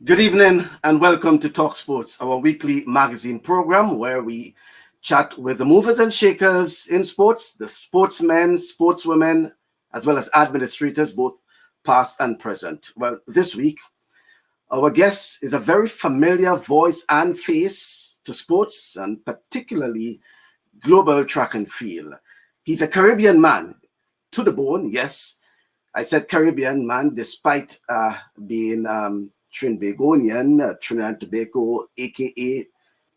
Good evening and welcome to TalkSports, our weekly magazine program where we chat with the movers and shakers in sports, the sportsmen, sportswomen, as well as administrators, both past and present. Well, this week, our guest is a very familiar voice and face to sports and particularly global track and field. He's a Caribbean man to the bone, yes. I said Caribbean man despite being Trinbagonian, Trinidad Tobago, aka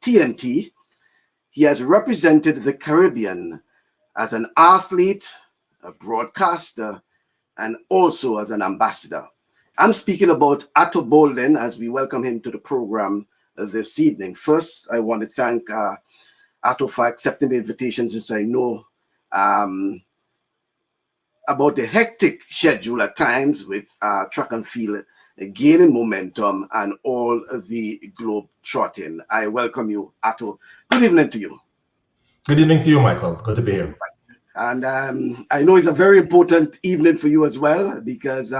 TNT. He has represented the Caribbean as an athlete, a broadcaster, and also as an ambassador. I'm speaking about Ato Boldon as we welcome him to the program this evening. First, I want to thank Ato for accepting the invitation, since I know about the hectic schedule at times with track and field gaining momentum and all the globe trotting. I welcome you, Ato. Good evening to you. Good evening to you, Michael. Good to be here. And I know it's a very important evening for you as well, because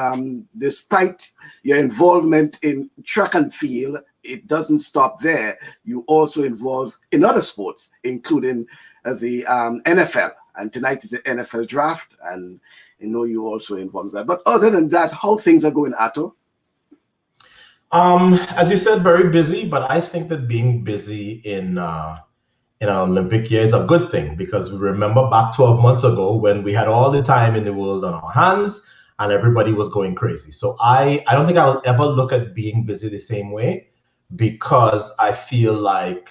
despite your involvement in track and field, it doesn't stop there. You also involved in other sports, including the NFL. And tonight is the NFL draft, and I know you also involved in that. But other than that, how things are going, Ato? As you said, very busy, but I think that being busy in an Olympic year is a good thing, because we remember back 12 months ago when we had all the time in the world on our hands and everybody was going crazy. So I don't think I'll ever look at being busy the same way, because I feel like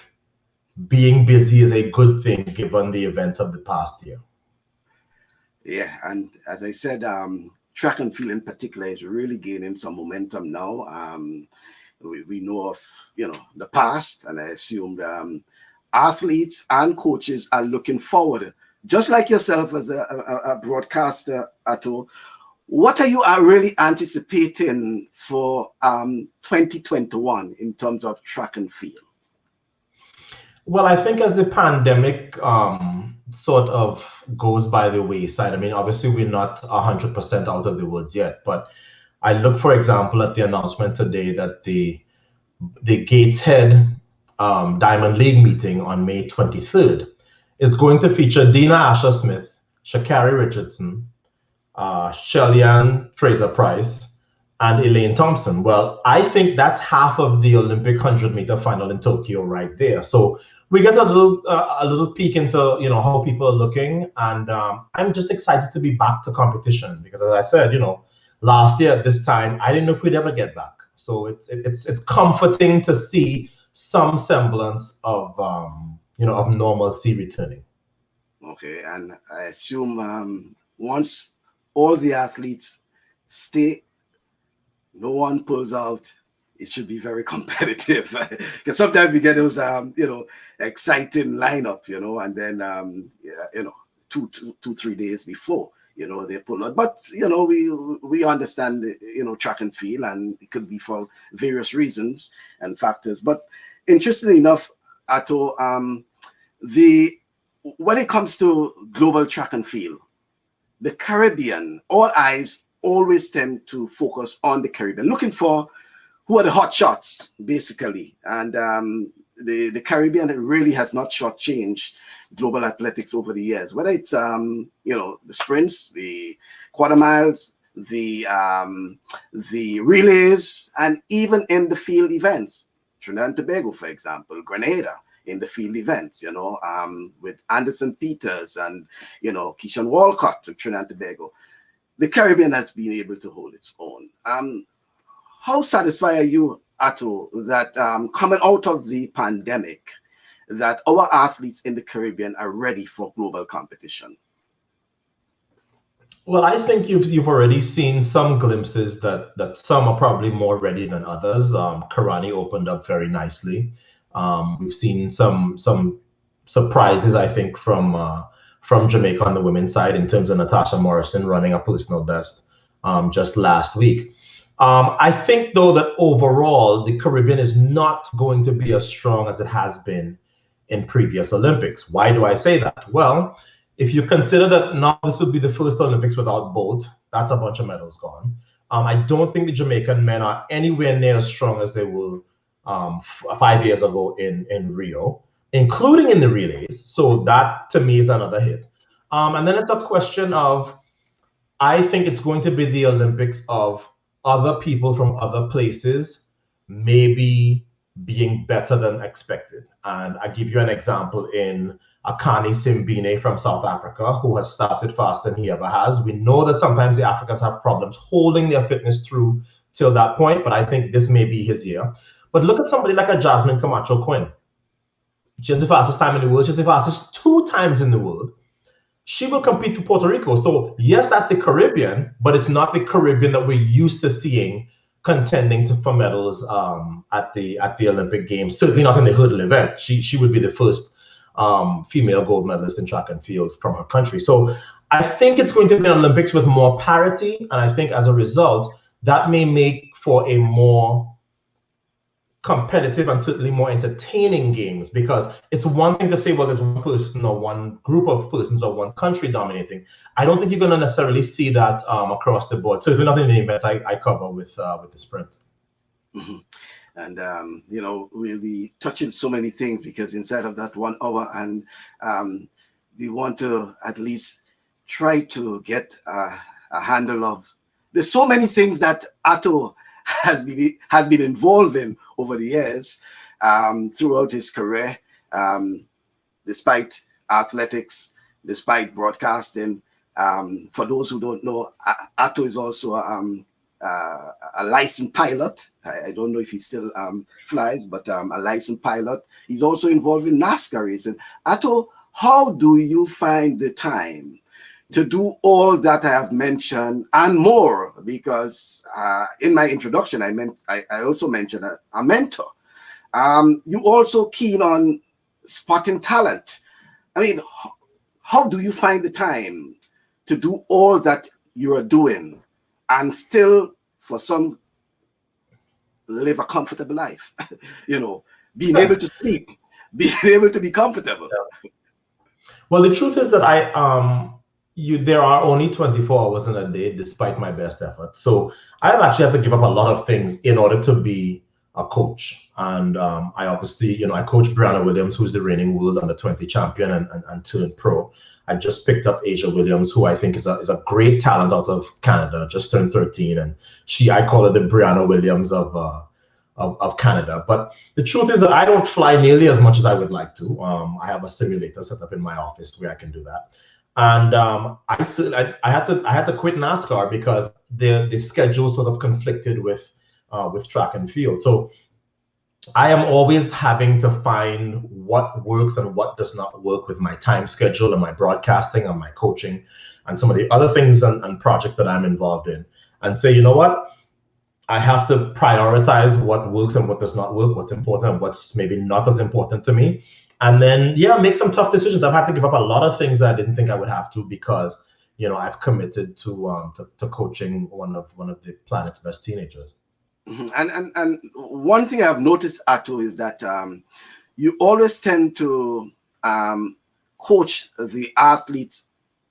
being busy is a good thing given the events of the past year. Yeah, and as I said, track and field in particular is really gaining some momentum now. We know of, the past, and I assume athletes and coaches are looking forward, just like yourself as a broadcaster, Ato. What are you really anticipating for 2021 in terms of track and field? Well, I think as the pandemic sort of goes by the wayside, I mean, obviously we're not 100% out of the woods yet, but I look, for example, at the announcement today that the Gateshead Diamond League meeting on May 23rd is going to feature Dina Asher-Smith, Sha'Carri Richardson, Shelly-Ann Fraser-Price, and Elaine Thompson. Well, I think that's half of the Olympic 100-meter final in Tokyo right there. So we get a little peek into how people are looking, and I'm just excited to be back to competition, because as I said, last year at this time I didn't know if we'd ever get back. So it's comforting to see some semblance of of normalcy returning. Okay, and I assume once all the athletes stay, no one pulls out, it should be very competitive, because sometimes we get those exciting lineup, and then 2-3 days before they pull out. But we understand track and field, and it could be for various reasons and factors. But interestingly enough, Ato, when it comes to global track and field, the Caribbean, all eyes always tend to focus on the Caribbean, looking for who are the hot shots, basically. And the Caribbean really has not shortchanged global athletics over the years, whether it's the sprints, the quarter miles, the relays, and even in the field events. Trinidad and Tobago, for example, Grenada in the field events, with Anderson Peters and Keishan Walcott of Trinidad and Tobago. The Caribbean has been able to hold its own. How satisfied are you, Ato, that coming out of the pandemic, that our athletes in the Caribbean are ready for global competition? Well, I think you've already seen some glimpses that some are probably more ready than others. Karani opened up very nicely. We've seen some surprises, I think, from Jamaica on the women's side, in terms of Natasha Morrison running a personal best just last week. I think, though, that overall the Caribbean is not going to be as strong as it has been in previous Olympics. Why do I say that? Well, if you consider that now this would be the first Olympics without Bolt, that's a bunch of medals gone. I don't think the Jamaican men are anywhere near as strong as they were 5 years ago in Rio, including in the relays. So that to me is another hit. And then it's a question of, I think it's going to be the Olympics of other people from other places maybe being better than expected. And I give you an example in Akani Simbine from South Africa, who has started faster than he ever has. We know that sometimes the Africans have problems holding their fitness through till that point, but I think this may be his year. But look at somebody like a Jasmine Camacho Quinn. She has the fastest time in the world. She's the fastest 2 times in the world. She will compete for Puerto Rico. So yes, that's the Caribbean, but it's not the Caribbean that we're used to seeing contending for medals at the Olympic Games. Certainly not in the hurdle event. She would be the first female gold medalist in track and field from her country. So I think it's going to be an Olympics with more parity, and I think as a result, that may make for a more competitive and certainly more entertaining games, because it's one thing to say, well, there's one person or one group of persons or one country dominating. I don't think you're going to necessarily see that across the board. Certainly not in the events I cover with the sprint. Mm-hmm. And we'll be touching so many things because inside of that 1 hour, and we want to at least try to get a handle of. There's so many things that Ato has been involved in over the years, throughout his career, despite athletics, despite broadcasting. For those who don't know, Ato is also a licensed pilot. I don't know if he still flies, but a licensed pilot. He's also involved in NASCAR racing. Ato, how do you find the time to do all that I have mentioned and more? Because in my introduction, I also mentioned a mentor. You also keen on spotting talent. I mean, how do you find the time to do all that you are doing and still, for some, live a comfortable life? Being able to sleep, being able to be comfortable. Well, the truth is that there are only 24 hours in a day, despite my best effort. So I've actually had to give up a lot of things in order to be a coach. And I obviously, I coach Brianna Williams, who's the reigning world under-20 champion and turned pro. I just picked up Asia Williams, who I think is a great talent out of Canada, just turned 13. And I call her the Brianna Williams of Canada. But the truth is that I don't fly nearly as much as I would like to. I have a simulator set up in my office where I can do that. And I had to quit NASCAR because the schedule sort of conflicted with track and field. So I am always having to find what works and what does not work with my time schedule and my broadcasting and my coaching and some of the other things and projects that I'm involved in, and say, you know what, I have to prioritize what works and what does not work, what's important and what's maybe not as important to me. And then, make some tough decisions. I've had to give up a lot of things that I didn't think I would have to because, I've committed to coaching one of the planet's best teenagers. Mm-hmm. And one thing I've noticed, Ato, is that you always tend to coach the athletes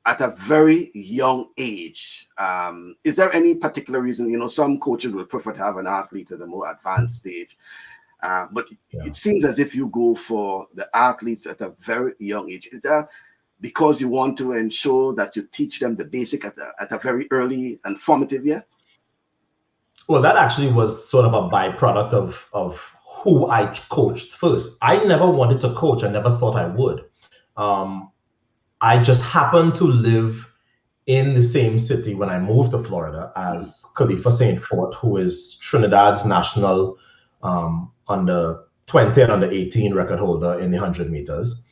at a very young age. Is there any particular reason? Some coaches will prefer to have an athlete at a more advanced stage. But it seems as if you go for the athletes at a very young age. Is that because you want to ensure that you teach them the basic at a very early and formative year? Well, that actually was sort of a byproduct of who I coached first. I never wanted to coach. I never thought I would. I just happened to live in the same city when I moved to Florida as Khalifa St. Fort, who is Trinidad's national under 20 and under 18 record holder in the 100 meters.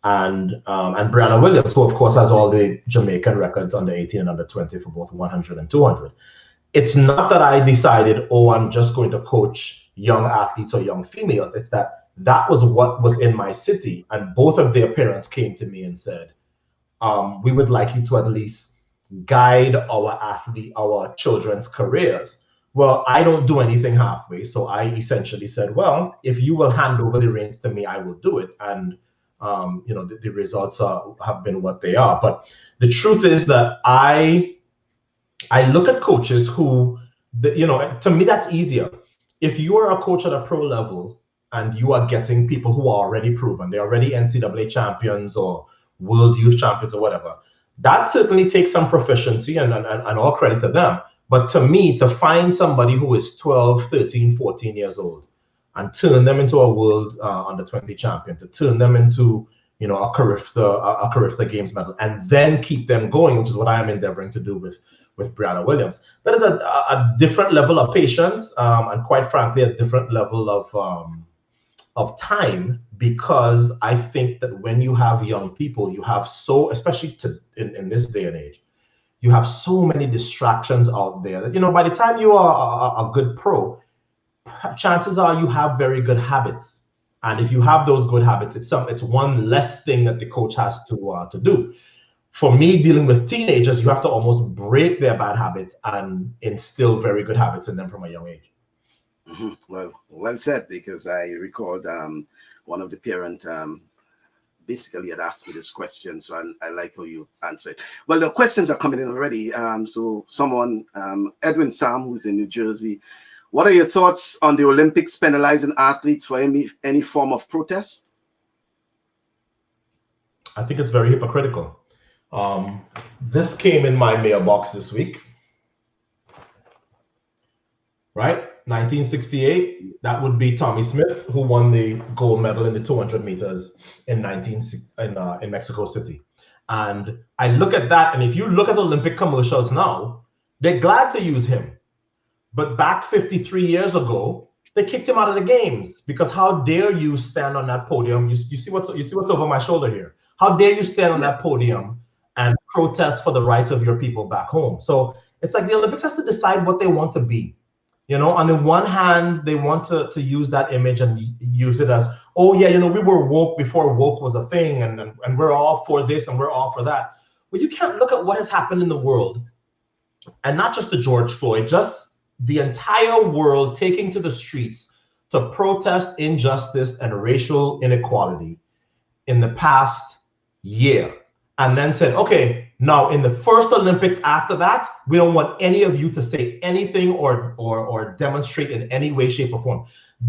And Brianna Williams, who of course has all the Jamaican records under 18 and under 20 for both 100 and 200. It's not that I decided, I'm just going to coach young athletes or young females. It's that was what was in my city. And both of their parents came to me and said, we would like you to at least guide our children's careers. Well, I don't do anything halfway. So I essentially said, well, if you will hand over the reins to me, I will do it. And, the results have been what they are. But the truth is that I look at coaches who To me, that's easier. If you are a coach at a pro level and you are getting people who are already proven, they're already NCAA champions or world youth champions or whatever, that certainly takes some proficiency and all credit to them. But to me, to find somebody who is 12, 13, 14 years old and turn them into a world under 20 champion, to turn them into a Carifta Games medal, and then keep them going, which is what I am endeavoring to do with Brianna Williams. That is a different level of patience, and quite frankly, a different level of time, because I think that when you have young people, you have especially in this day and age, you have so many distractions out there that, by the time you are a good pro, chances are you have very good habits. And if you have those good habits, it's one less thing that the coach has to do. For me, dealing with teenagers, you have to almost break their bad habits and instill very good habits in them from a young age. Well said, because I recalled one of the parents basically had asked me this question, so I like how you answered. Well, the questions are coming in already. So someone, Edwin Sam, who's in New Jersey, what are your thoughts on the Olympics penalizing athletes for any form of protest? I think it's very hypocritical. This came in my mailbox this week, right? 1968, that would be Tommy Smith, who won the gold medal in the 200 meters in Mexico City. And I look at that, and if you look at Olympic commercials now, they're glad to use him. But back 53 years ago, they kicked him out of the games, because how dare you stand on that podium? You see what's over my shoulder here. How dare you stand on that podium and protest for the rights of your people back home? So it's like the Olympics has to decide what they want to be. On the one hand, they want to use that image and use it as, oh yeah, we were woke before woke was a thing, and we're all for this and we're all for that. Well, you can't look at what has happened in the world, and not just the George Floyd, just the entire world taking to the streets to protest injustice and racial inequality in the past year, and then said, okay, now in the first Olympics after that, we don't want any of you to say anything or demonstrate in any way, shape, or form.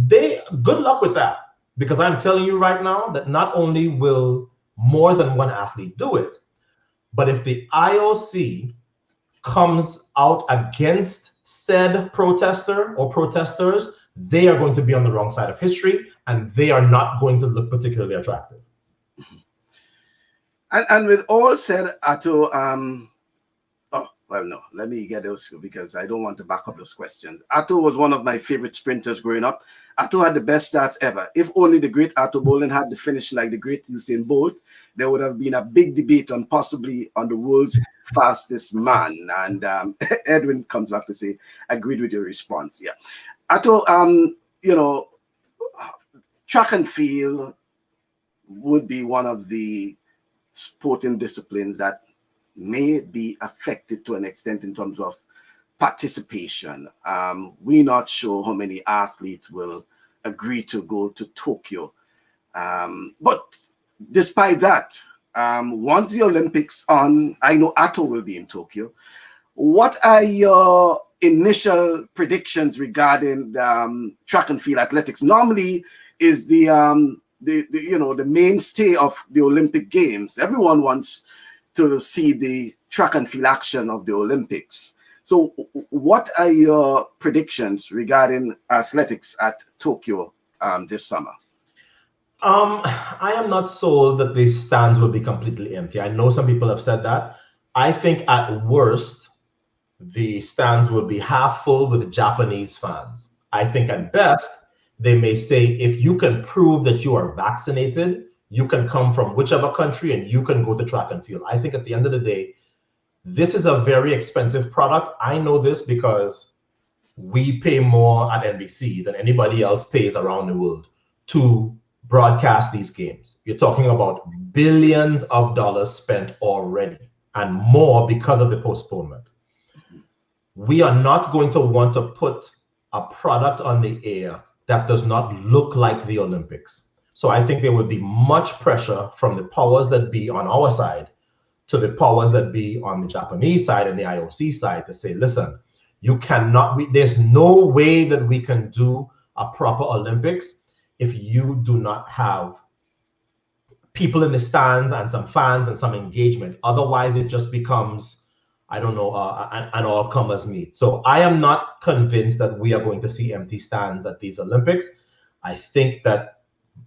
Good luck with that, because I'm telling you right now that not only will more than one athlete do it, but if the IOC comes out against said protester or protesters, they are going to be on the wrong side of history, and they are not going to look particularly attractive. And with all said, Ato, let me get those, because I don't want to back up those questions. Ato was one of my favorite sprinters growing up. Ato had the best stats ever. If only the great Ato Boldon had to finish like the great Usain Bolt, there would have been a big debate on the world's fastest man. And Edwin comes back to say, agreed with your response. Yeah. Ato, track and field would be one of the sporting disciplines that may be affected to an extent in terms of participation. We're not sure how many athletes will agree to go to Tokyo. But despite that, once the Olympics on, I know Ato will be in Tokyo. What are your initial predictions regarding track and field athletics? Normally is the mainstay of the Olympic Games. Everyone wants to see the track and field action of the Olympics. So what are your predictions regarding athletics at Tokyo this summer? I am not sold that the stands will be completely empty. I know some people have said that. I think at worst, the stands will be half full with Japanese fans. I think at best, they may say, if you can prove that you are vaccinated, you can come from whichever country and you can go to track and field. I think at the end of the day, this is a very expensive product. I know this because we pay more at NBC than anybody else pays around the world to broadcast these games. You're talking about billions of dollars spent already, and more because of the postponement. We are not going to want to put a product on the air that does not look like the Olympics. So I think there would be much pressure from the powers that be on our side to the powers that be on the Japanese side and the IOC side to say, listen, You cannot, there's no way that we can do a proper Olympics if you do not have people in the stands and some fans and some engagement. Otherwise, it just becomes, I don't know, an all-comers meet. So I am not convinced that we are going to see empty stands at these Olympics. I think that,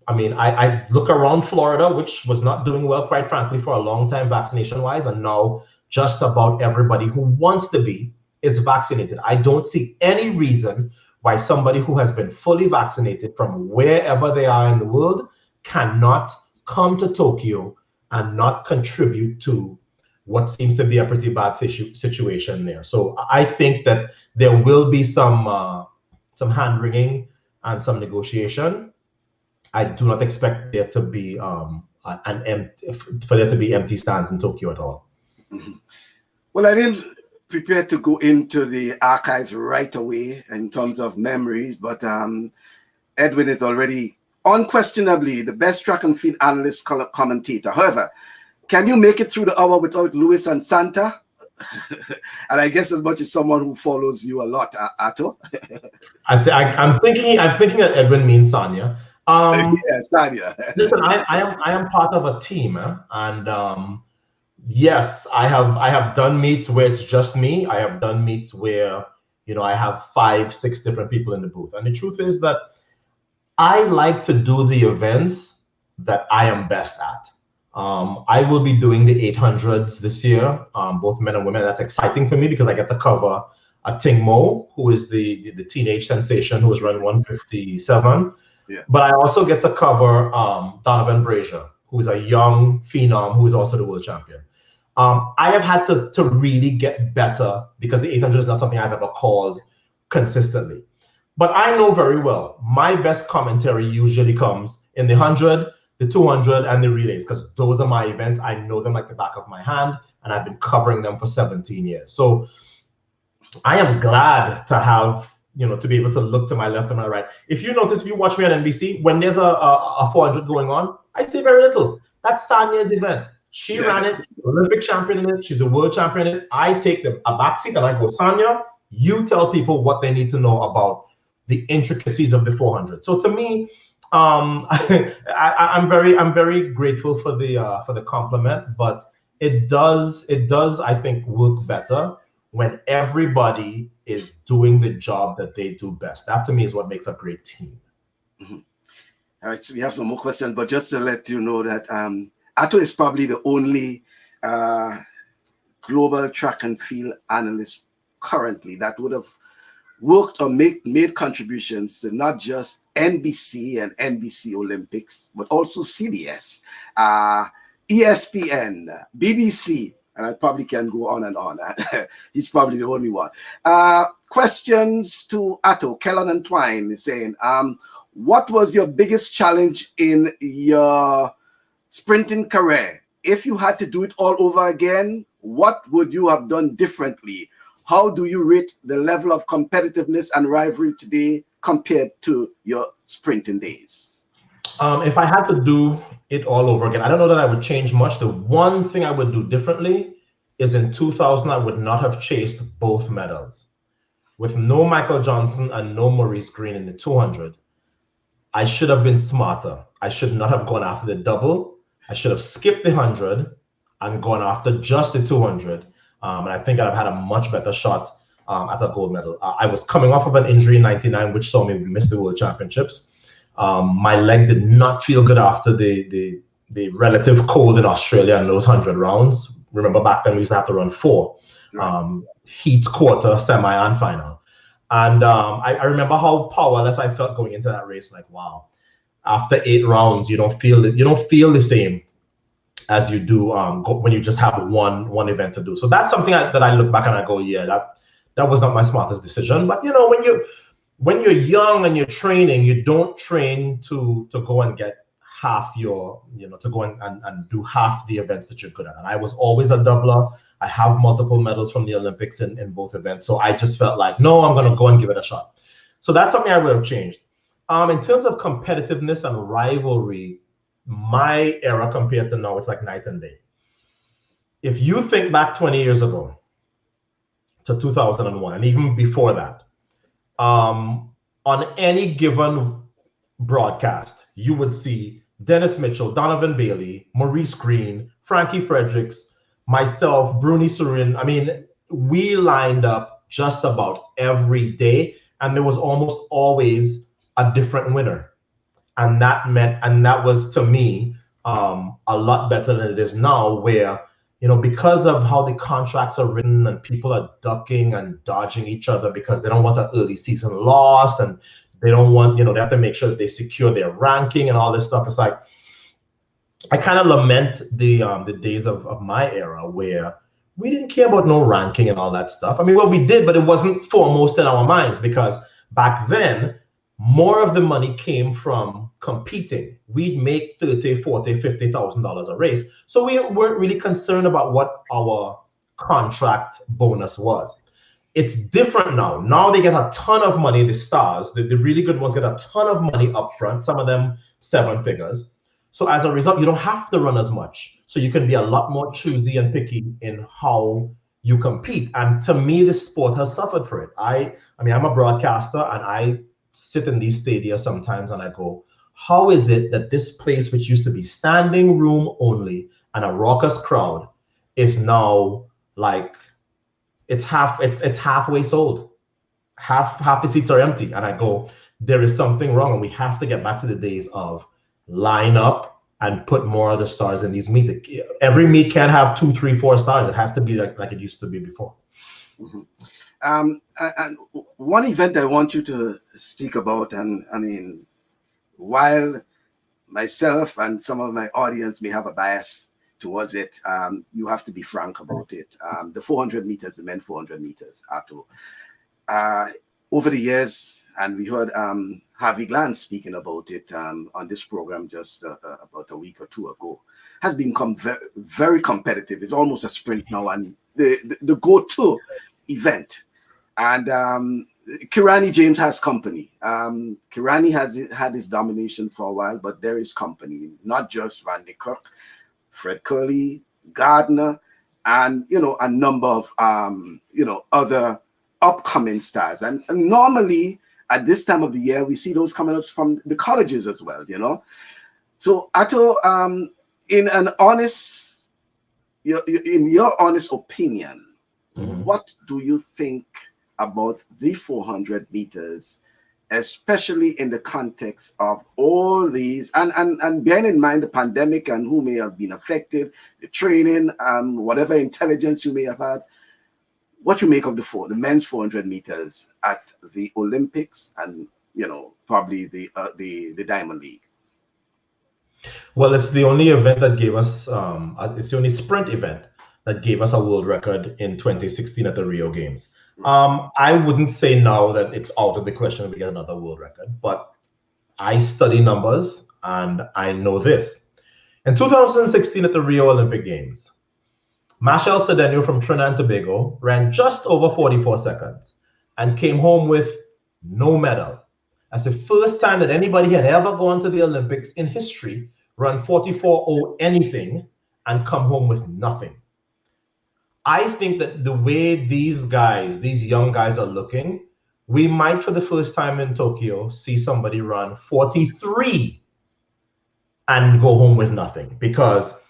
I mean, I look around Florida, which was not doing well, quite frankly, for a long time vaccination-wise, and now just about everybody who wants to be is vaccinated. I don't see any reason why somebody who has been fully vaccinated from wherever they are in the world cannot come to Tokyo and not contribute to what seems to be a pretty bad situation there. So I think that there will be some hand-wringing and some negotiation. I do not expect there to be empty stands in Tokyo at all. Mm-hmm. Well, I didn't prepare to go into the archives right away in terms of memories, but Edwin is already unquestionably the best track and field analyst commentator. However, can you make it through the hour without Luis and Santa? And I guess as much as someone who follows you a lot, Ato. I'm thinking that Edwin means Sanya. Yeah, Sanya. Listen, I am part of a team, and yes, I have done meets where it's just me. I have done meets where I have 5-6 different people in the booth, and the truth is that I like to do the events that I am best at. I will be doing the 800s this year, both men and women. That's exciting for me because I get to cover a Ting Mo, who is the teenage sensation who is running 157. Yeah. But I also get to cover Donovan Brazier, who is a young phenom who is also the world champion. I have had to really get better because the 800 is not something I've ever called consistently. But I know very well my best commentary usually comes in the 100, the 200, and the relays, because those are my events. I know them like the back of my hand, and I've been covering them for 17 years. So I am glad to have, to be able to look to my left and my right. If you notice, if you watch me on NBC, when there's a 400 going on, I say very little. That's Sanya's event. She ran it, Olympic champion in it. She's a world champion in it. I take a backseat and I go, Sanya, you tell people what they need to know about the intricacies of the 400. So to me, I'm very grateful for the compliment, but it does I think work better when everybody is doing the job that they do best. That to me is what makes a great team. Mm-hmm. All right, so we have some more questions, but just to let you know that Ato is probably the only global track and field analyst currently that would have worked or made contributions to not just NBC and NBC Olympics, but also CBS, ESPN, BBC, and I probably can go on and on. He's probably the only one. Questions to Ato. Kellen and Twine is saying, what was your biggest challenge in your sprinting career? If you had to do it all over again, what would you have done differently? How do you rate the level of competitiveness and rivalry today compared to your sprinting days? If I had to do it all over again, I don't know that I would change much. The one thing I would do differently is in 2000, I would not have chased both medals. With no Michael Johnson and no Maurice Green in the 200, I should have been smarter. I should not have gone after the double. I should have skipped the 100 and gone after just the 200. And I think I'd have had a much better shot at a gold medal. I was coming off of an injury in '99, which saw me miss the World Championships. My leg did not feel good after the relative cold in Australia in those 100 rounds. Remember back then we used to have to run 4 heats, quarter, semi, and final. And I remember how powerless I felt going into that race. Like, wow, after 8 rounds, you don't feel the same as you do when you just have one event to do. So that's something that I look back and I go, yeah, that was not my smartest decision. But when you're young and you're training, you don't train to go and get half your, to go and do half the events that you're good at. And I was always a doubler. I have multiple medals from the Olympics in both events. So I just felt like, no, I'm going to go and give it a shot. So that's something I would have changed. In terms of competitiveness and rivalry, my era compared to now, it's like night and day. If you think back 20 years ago, to 2001, and even before that, on any given broadcast, you would see Dennis Mitchell, Donovan Bailey, Maurice Green, Frankie Fredericks, myself, Bruni Surin. I mean, we lined up just about every day, and there was almost always a different winner. And that was, to me, a lot better than it is now, where, because of how the contracts are written and people are ducking and dodging each other because they don't want the early season loss, and they don't want, they have to make sure that they secure their ranking and all this stuff. It's like, I kind of lament the days of my era where we didn't care about no ranking and all that stuff. I mean, well, we did, but it wasn't foremost in our minds, because back then, more of the money came from competing. We'd make $30,000, $40,000, $50,000 a race. So we weren't really concerned about what our contract bonus was. It's different now. Now they get a ton of money, the stars, the really good ones get a ton of money up front, some of them 7 figures. So as a result, you don't have to run as much. So you can be a lot more choosy and picky in how you compete. And to me, the sport has suffered for it. I mean, I'm a broadcaster, and I sit in these stadia sometimes and I go, how is it that this place, which used to be standing room only and a raucous crowd, is now like, it's halfway sold. Half the seats are empty. And I go, there is something wrong, and we have to get back to the days of line up and put more of the stars in these meets. Every meet can't have 2, 3, 4 stars. It has to be like it used to be before. Mm-hmm. And one event I want you to speak about, and I mean, while myself and some of my audience may have a bias towards it, you have to be frank about it. The 400 meters, the men 400 meters, Ato. Over the years, and we heard Harvey Glanz speaking about it on this program just about a week or two ago, has become very, very competitive. It's almost a sprint now, and the go-to event. And Kirani James has company. Kirani has had his domination for a while, but there is company, not just Randy Kirk, Fred Curley, Gardner, and a number of other upcoming stars. And normally at this time of the year, we see those coming out from the colleges as well. So Ato, in your honest opinion, what do you think about the 400 meters, especially in the context of all these, and bearing in mind the pandemic and who may have been affected, the training, whatever intelligence you may have had? What you make of the men's 400 meters at the Olympics and probably the Diamond League? Well, it's the only event that gave us it's the only sprint event that gave us a world record in 2016 at the Rio Games. I wouldn't say now that it's out of the question we get another world record, but I study numbers and I know this. In 2016 at the Rio Olympic Games, Machel Cedeno from Trinidad and Tobago ran just over 44 seconds and came home with no medal. That's the first time that anybody had ever gone to the Olympics in history, run 44.0 anything, and come home with nothing. I think that the way these young guys are looking, we might for the first time in Tokyo see somebody run 43 and go home with nothing, because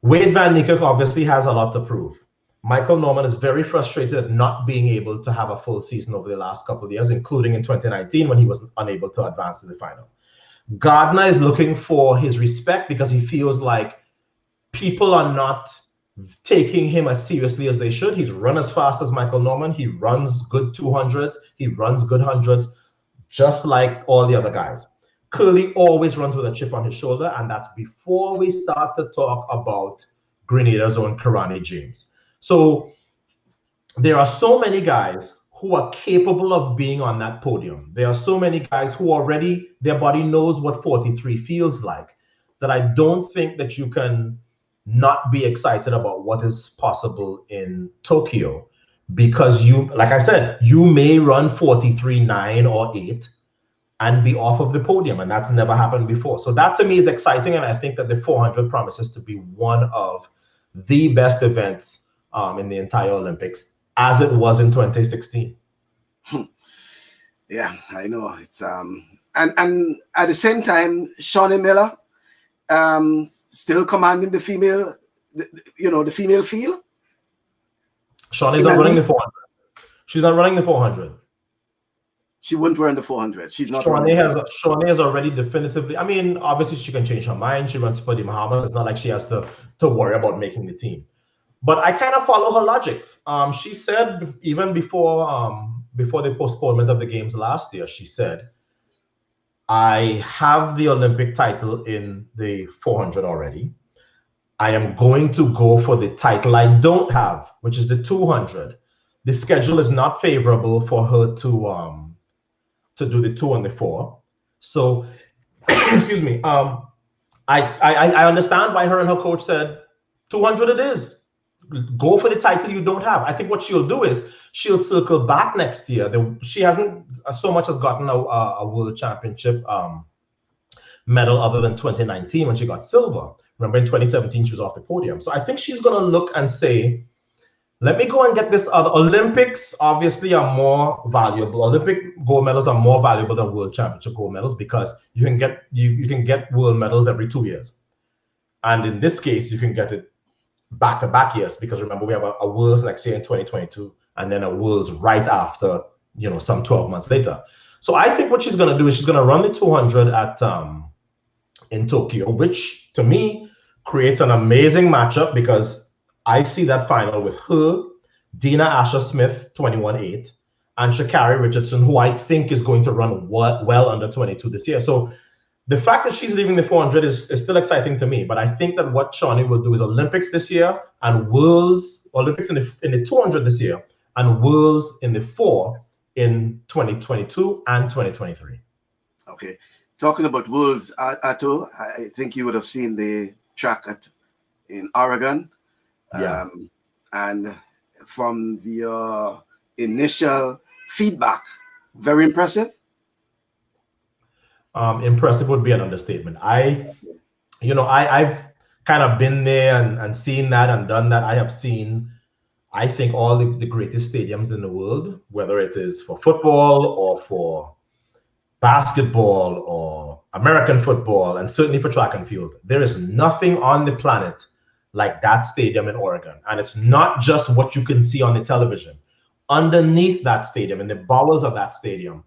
Wade Van Niekerk obviously has a lot to prove. Michael Norman is very frustrated at not being able to have a full season over the last couple of years, including in 2019 when he was unable to advance to the final. Gardner is looking for his respect because he feels like people are not taking him as seriously as they should. He's run as fast as Michael Norman. He runs good 200. He runs good 100, just like all the other guys. Curly always runs with a chip on his shoulder, and that's before we start to talk about Grenada's own Kirani James. So there are so many guys who are capable of being on that podium. There are so many guys who already, their body knows what 43 feels like, that I don't think that you can not be excited about what is possible in Tokyo, because you, like I said, you may run 43.9 or 8 and be off of the podium, and that's never happened before. So that to me is exciting, and I think that the 400 promises to be one of the best events in the entire Olympics, as it was in 2016. Yeah, I know. It's and at the same time, Shannon Miller still commanding the female, the female field. Shawnee's not running the 400. She's not running the 400. She wouldn't run the 400. She's not Shawnee running. Shawnee has already definitively. I mean, obviously she can change her mind. She runs for the Bahamas. It's not like she has to worry about making the team. But I kind of follow her logic. She said even before the postponement of the games last year, she said, I have the Olympic title in the 400 already. I am going to go for the title I don't have, which is the 200. The schedule is not favorable for her to do the 2 and the 4. So, excuse me. I understand why her and her coach said 200 it is. Go for the title you don't have. I think what she'll do is she'll circle back next year. She hasn't so much as gotten a world championship medal other than 2019 when she got silver. Remember in 2017 she was off the podium. So I think she's going to look and say, let me go and get this other. Olympics obviously are more valuable. Olympic gold medals are more valuable than world championship gold medals because you can get world medals every 2 years. And in this case, you can get it back-to-back years because remember we have a Worlds next year in 2022 and then a Worlds right after, some 12 months later. So I think what she's going to do is she's going to run the 200 in Tokyo, which to me creates an amazing matchup because I see that final with her, Dina Asher-Smith, 21.8, and Sha'Carri Richardson, who I think is going to run well under 22 this year. So the fact that she's leaving the 400 is still exciting to me, but I think that what Shawnee will do is Olympics this year and Worlds, Olympics in the 200 this year and Worlds in the 4 in 2022 and 2023. Okay. Talking about Worlds, Ato, I think you would have seen the track in Oregon. Yeah. And from the initial feedback, very impressive. Impressive would be an understatement. I've kind of been there and seen that and done that. I have seen, I think, all the greatest stadiums in the world, whether it is for football or for basketball or American football, and certainly for track and field. There is nothing on the planet like that stadium in Oregon. And it's not just what you can see on the television. Underneath that stadium, in the bowels of that stadium,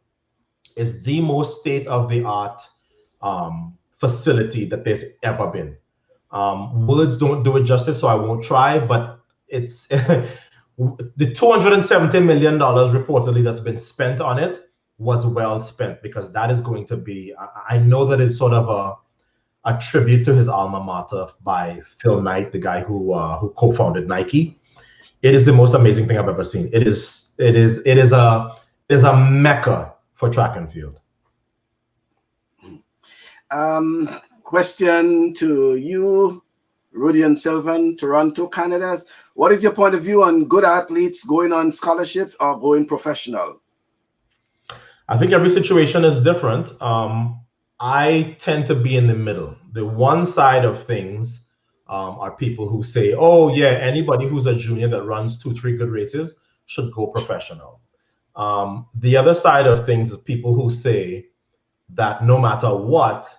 is the most state-of-the-art facility that there's ever been. Words don't do it justice, so I won't try, but it's the $270 million reportedly that's been spent on it was well spent because that is going to be, I know that it's sort of a tribute to his alma mater by Phil Knight, the guy who co-founded Nike. It is the most amazing thing I've ever seen. It is a mecca for track and field. Question to you, Rudy and Sylvan, Toronto, Canada. What is your point of view on good athletes going on scholarships or going professional? I think every situation is different. I tend to be in the middle. The one side of things are people who say, oh yeah, anybody who's a junior that runs 2-3 good races should go professional. The other side of things is people who say that no matter what,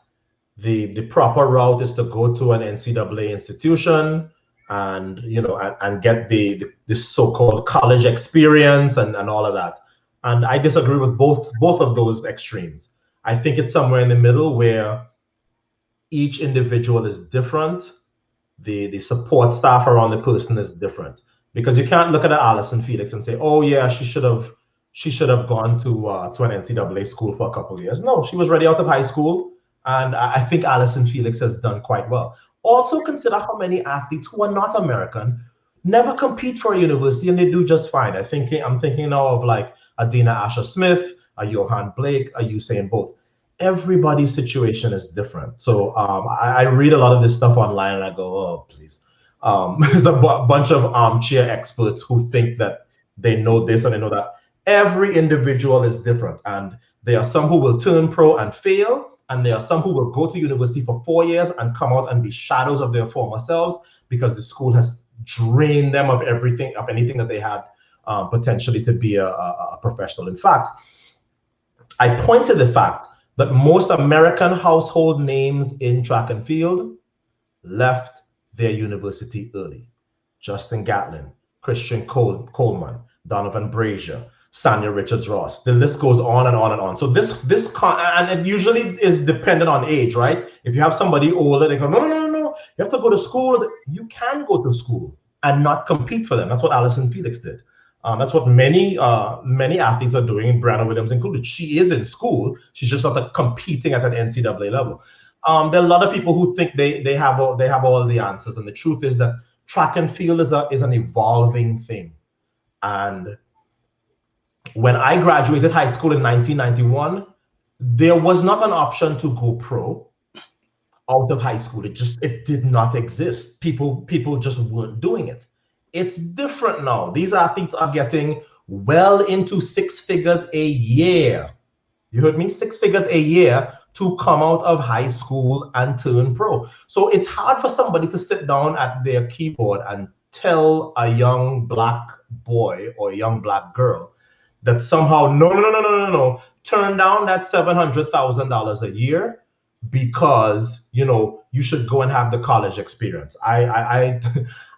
the proper route is to go to an NCAA institution and and get the so-called college experience and all of that. And I disagree with both of those extremes. I think it's somewhere in the middle where each individual is different. The support staff around the person is different, because you can't look at Allyson Felix and say, oh yeah, she should have gone to an NCAA school for a couple of years. No, she was ready out of high school. And I think Allyson Felix has done quite well. Also consider how many athletes who are not American never compete for a university and they do just fine. I'm thinking now of like a Dina Asher-Smith, a Johan Blake, a Usain Bolt. Everybody's situation is different. So I read a lot of this stuff online and I go, oh, please. There's a bunch of armchair experts who think that they know this and they know that. Every individual is different. And there are some who will turn pro and fail. And there are some who will go to university for 4 years and come out and be shadows of their former selves because the school has drained them of everything, of anything that they had potentially to be a professional. In fact, I point to the fact that most American household names in track and field left their university early. Justin Gatlin, Christian Coleman, Donovan Brazier, Sanya Richards-Ross. The list goes on and on and on. So and it usually is dependent on age, right? If you have somebody older, they go, no. You have to go to school. You can go to school and not compete for them. That's what Allyson Felix did. That's what many athletes are doing, Brianna Williams included. She is in school. She's just not competing at an NCAA level. There are a lot of people who think they have all the answers, and the truth is that track and field is an evolving thing. And when I graduated high school in 1991, there was not an option to go pro out of high school. It did not exist. People just weren't doing it. It's different now. These athletes are getting well into 6 figures a year. You heard me? 6 figures a year to come out of high school and turn pro. So it's hard for somebody to sit down at their keyboard and tell a young black boy or a young black girl that somehow, no, turn down that $700,000 a year because, you should go and have the college experience. I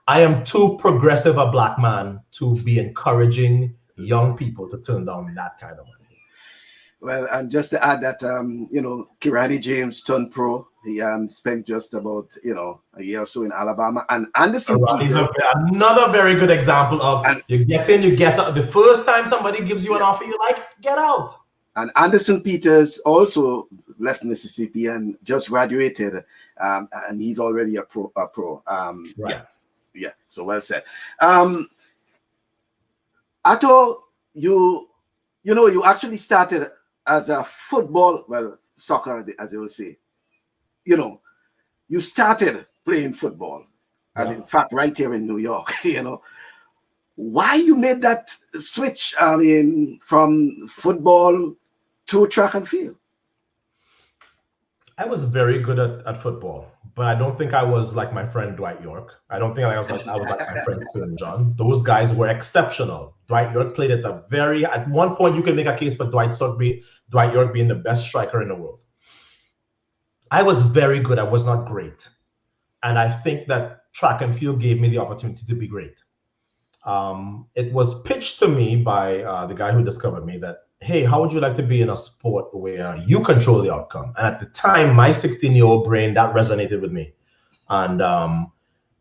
am too progressive a black man to be encouraging young people to turn down that kind of money. Well, and just to add that, Kirani James turned pro. He spent just about, a year or so in Alabama. And Anderson Peters, another very good example of you get in, you get out. The first time somebody gives you an offer, you like, get out. And Anderson Peters also left Mississippi and just graduated, and he's already a pro. Right. Yeah. So well said. Ato, you actually started as a soccer, as they will say. You started playing football, and in fact, right here in New York. Why you made that switch? From football to track and field. I was very good at football, but I don't think I was like my friend Dwight York. I don't think I was like my friend Sterling John. Those guys were exceptional. Dwight York played at one point you can make a case for Dwight York being the best striker in the world. I was very good. I was not great. And I think that track and field gave me the opportunity to be great. It was pitched to me by the guy who discovered me that, hey, how would you like to be in a sport where you control the outcome? And at the time, my 16-year-old brain, that resonated with me. And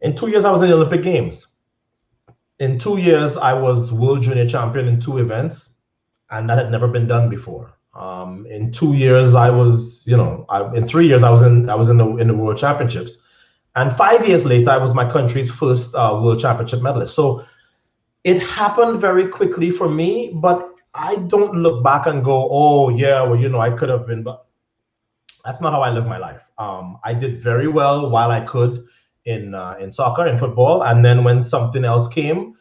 in 2 years, I was in the Olympic Games. In 2 years, I was world junior champion in 2 events, and that had never been done before. In 2 years, I was, in 3 years, I was in the world championships. And 5 years later, I was my country's first world championship medalist. So it happened very quickly for me, but I don't look back and go, oh, yeah, well, I could have been, but that's not how I live my life. I did very well while I could in soccer and football. And then when something else came,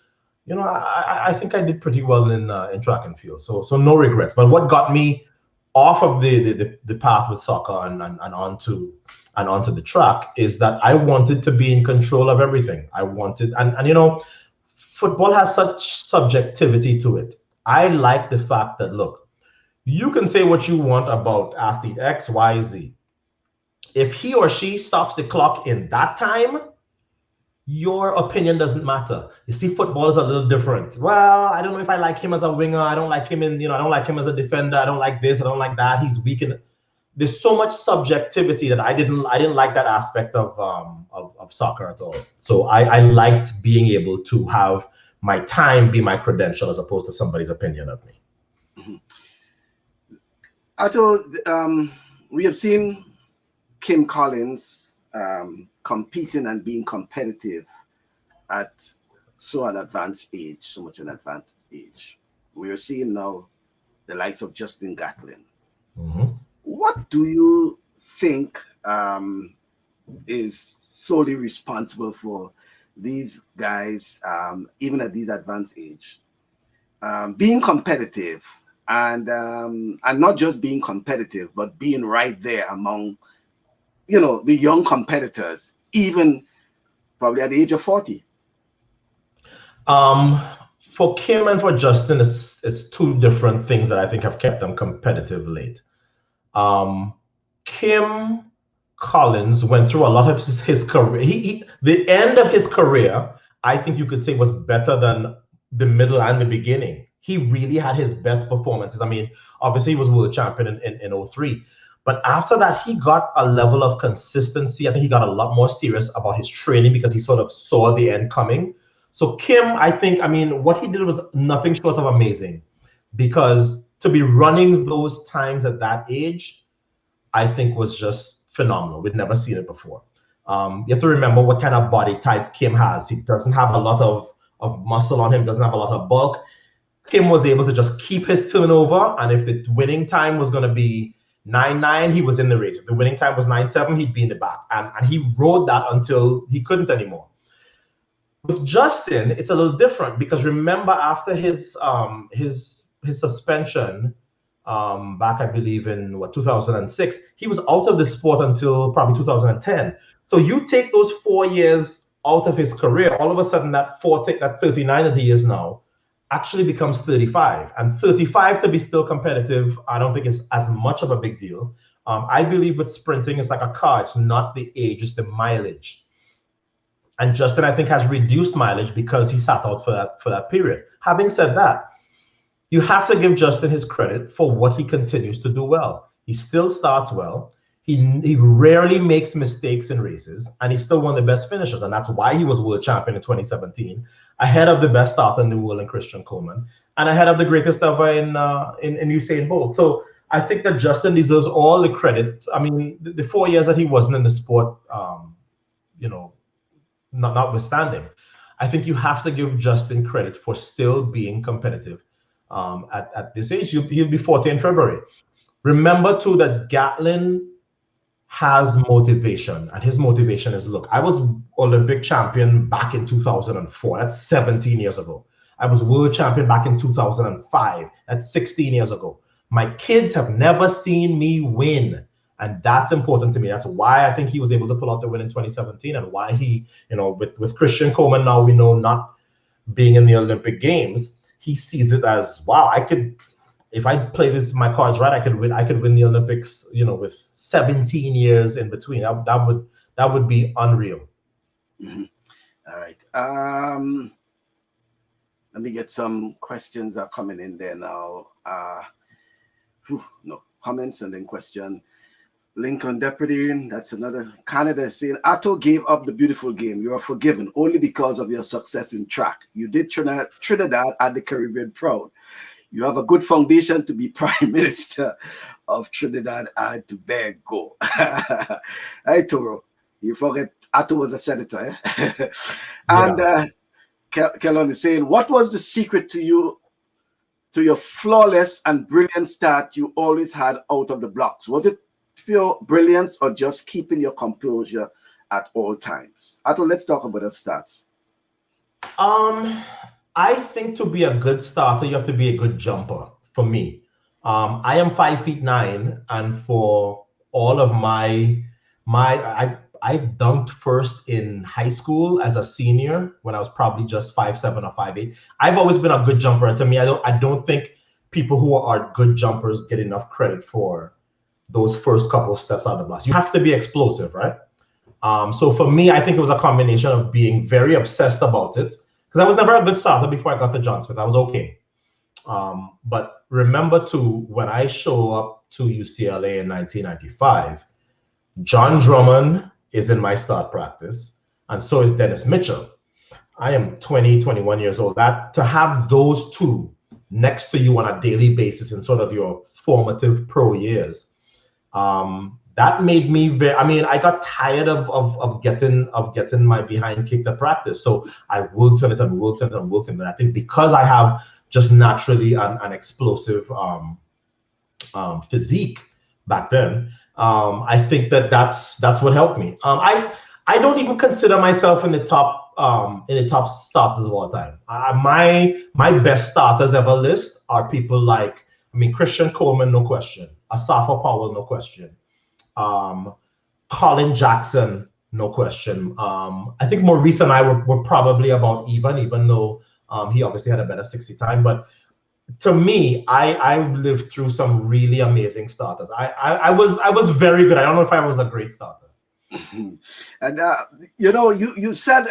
I think I did pretty well in track and field. So no regrets. But what got me off of the path with soccer and onto the track is that I wanted to be in control of everything. I wanted, and football has such subjectivity to it. I like the fact that, look, you can say what you want about athlete X, Y, Z. If he or she stops the clock in that time, your opinion doesn't matter. You see, football is a little different. Well, I don't know if I like him as a winger. I don't like him I don't like him as a defender. I don't like this. I don't like that. He's weak. There's so much subjectivity that I didn't like that aspect of soccer at all. So I liked being able to have my time be my credential as opposed to somebody's opinion of me. Mm-hmm. Ato, we have seen Kim Collins competing and being competitive at so much an advanced age. We are seeing now the likes of Justin Gatlin. Mm-hmm. What do you think is solely responsible for these guys, even at these advanced age, being competitive and not just being competitive, but being right there among, the young competitors, even probably at the age of 40? For Kim and for Justin, it's two different things that I think have kept them competitive late. Kim Collins went through a lot of his career. The end of his career, I think you could say, was better than the middle and the beginning. He really had his best performances. I mean, obviously he was world champion in 03. But after that, he got a level of consistency. I think he got a lot more serious about his training because he sort of saw the end coming. So Kim, I think, I mean, what he did was nothing short of amazing, because to be running those times at that age, I think was just phenomenal. We'd never seen it before. You have to remember what kind of body type Kim has. He doesn't have a lot of muscle on him, doesn't have a lot of bulk. Kim was able to just keep his turnover, and if the winning time was going to be 9-9, he was in the race. If the winning time was 9-7, he'd be in the back. And he rode that until he couldn't anymore. With Justin, it's a little different, because remember, after his suspension back, I believe, in 2006, he was out of the sport until probably 2010. So you take those 4 years out of his career, all of a sudden that 39 that he is now actually becomes 35. And 35 to be still competitive, I don't think is as much of a big deal. I believe with sprinting, it's like a car. It's not the age, it's the mileage. And Justin, I think, has reduced mileage because he sat out for that period. Having said that, you have to give Justin his credit for what he continues to do well. He still starts well. He rarely makes mistakes in races, and he's still one of the best finishers. And that's why he was world champion in 2017, ahead of the best starter in the world in Christian Coleman, and ahead of the greatest ever in Usain Bolt. So I think that Justin deserves all the credit. I mean, the 4 years that he wasn't in the sport, notwithstanding, I think you have to give Justin credit for still being competitive at this age. He'll be 40 in February. Remember, too, that Gatlin has motivation, and his motivation is, look, I was Olympic champion back in 2004. That's 17 years ago. I was world champion back in 2005. That's 16 years ago. My kids have never seen me win. And that's important to me. That's why I think he was able to pull out the win in 2017, and why he, with Christian Coleman now, we know, not being in the Olympic Games, he sees it as, wow, if I play my cards right, I could win the Olympics, with 17 years in between. That would be unreal. Mm-hmm. All right. Let me get some questions are coming in there now. Comments and then question. Lincoln Deputy, that's another. Canada saying, Ato gave up the beautiful game. You are forgiven only because of your success in track. You did Trinidad and the Caribbean proud. You have a good foundation to be Prime Minister of Trinidad and Tobago. Hey, Toro, you forget Ato was a senator. Eh? And Kellon is saying, what was the secret to your flawless and brilliant start you always had out of the blocks? Was it pure brilliance or just keeping your composure at all times? Ato, let's talk about the stats. I think to be a good starter, you have to be a good jumper. For me, I am 5'9", and for all of I dunked first in high school as a senior when I was probably just 5'7" or 5'8". I've always been a good jumper, and to me, I don't think people who are good jumpers get enough credit for those first couple of steps out of the blocks. You have to be explosive, right? So for me, I think it was a combination of being very obsessed about it, because I was never a good starter before I got to John Smith. I was okay. But remember, too, when I show up to UCLA in 1995, John Drummond is in my start practice, and so is Dennis Mitchell. I am 20, 21 years old. That to have those two next to you on a daily basis in sort of your formative pro years, that made me very. I mean, I got tired of getting my behind kicked at practice, so I worked on it and worked on it and worked on it. And I think because I have just naturally an explosive physique back then, I think that's what helped me. I don't even consider myself in the top starters of all time. My best starters ever list are people like, Christian Coleman, no question. Asafa Powell, no question. Colin Jackson, no question. I think Maurice and I were probably about even though He obviously had a better 60 time, but to me, I lived through some really amazing starters. I was very good. I don't know if I was a great starter. And you said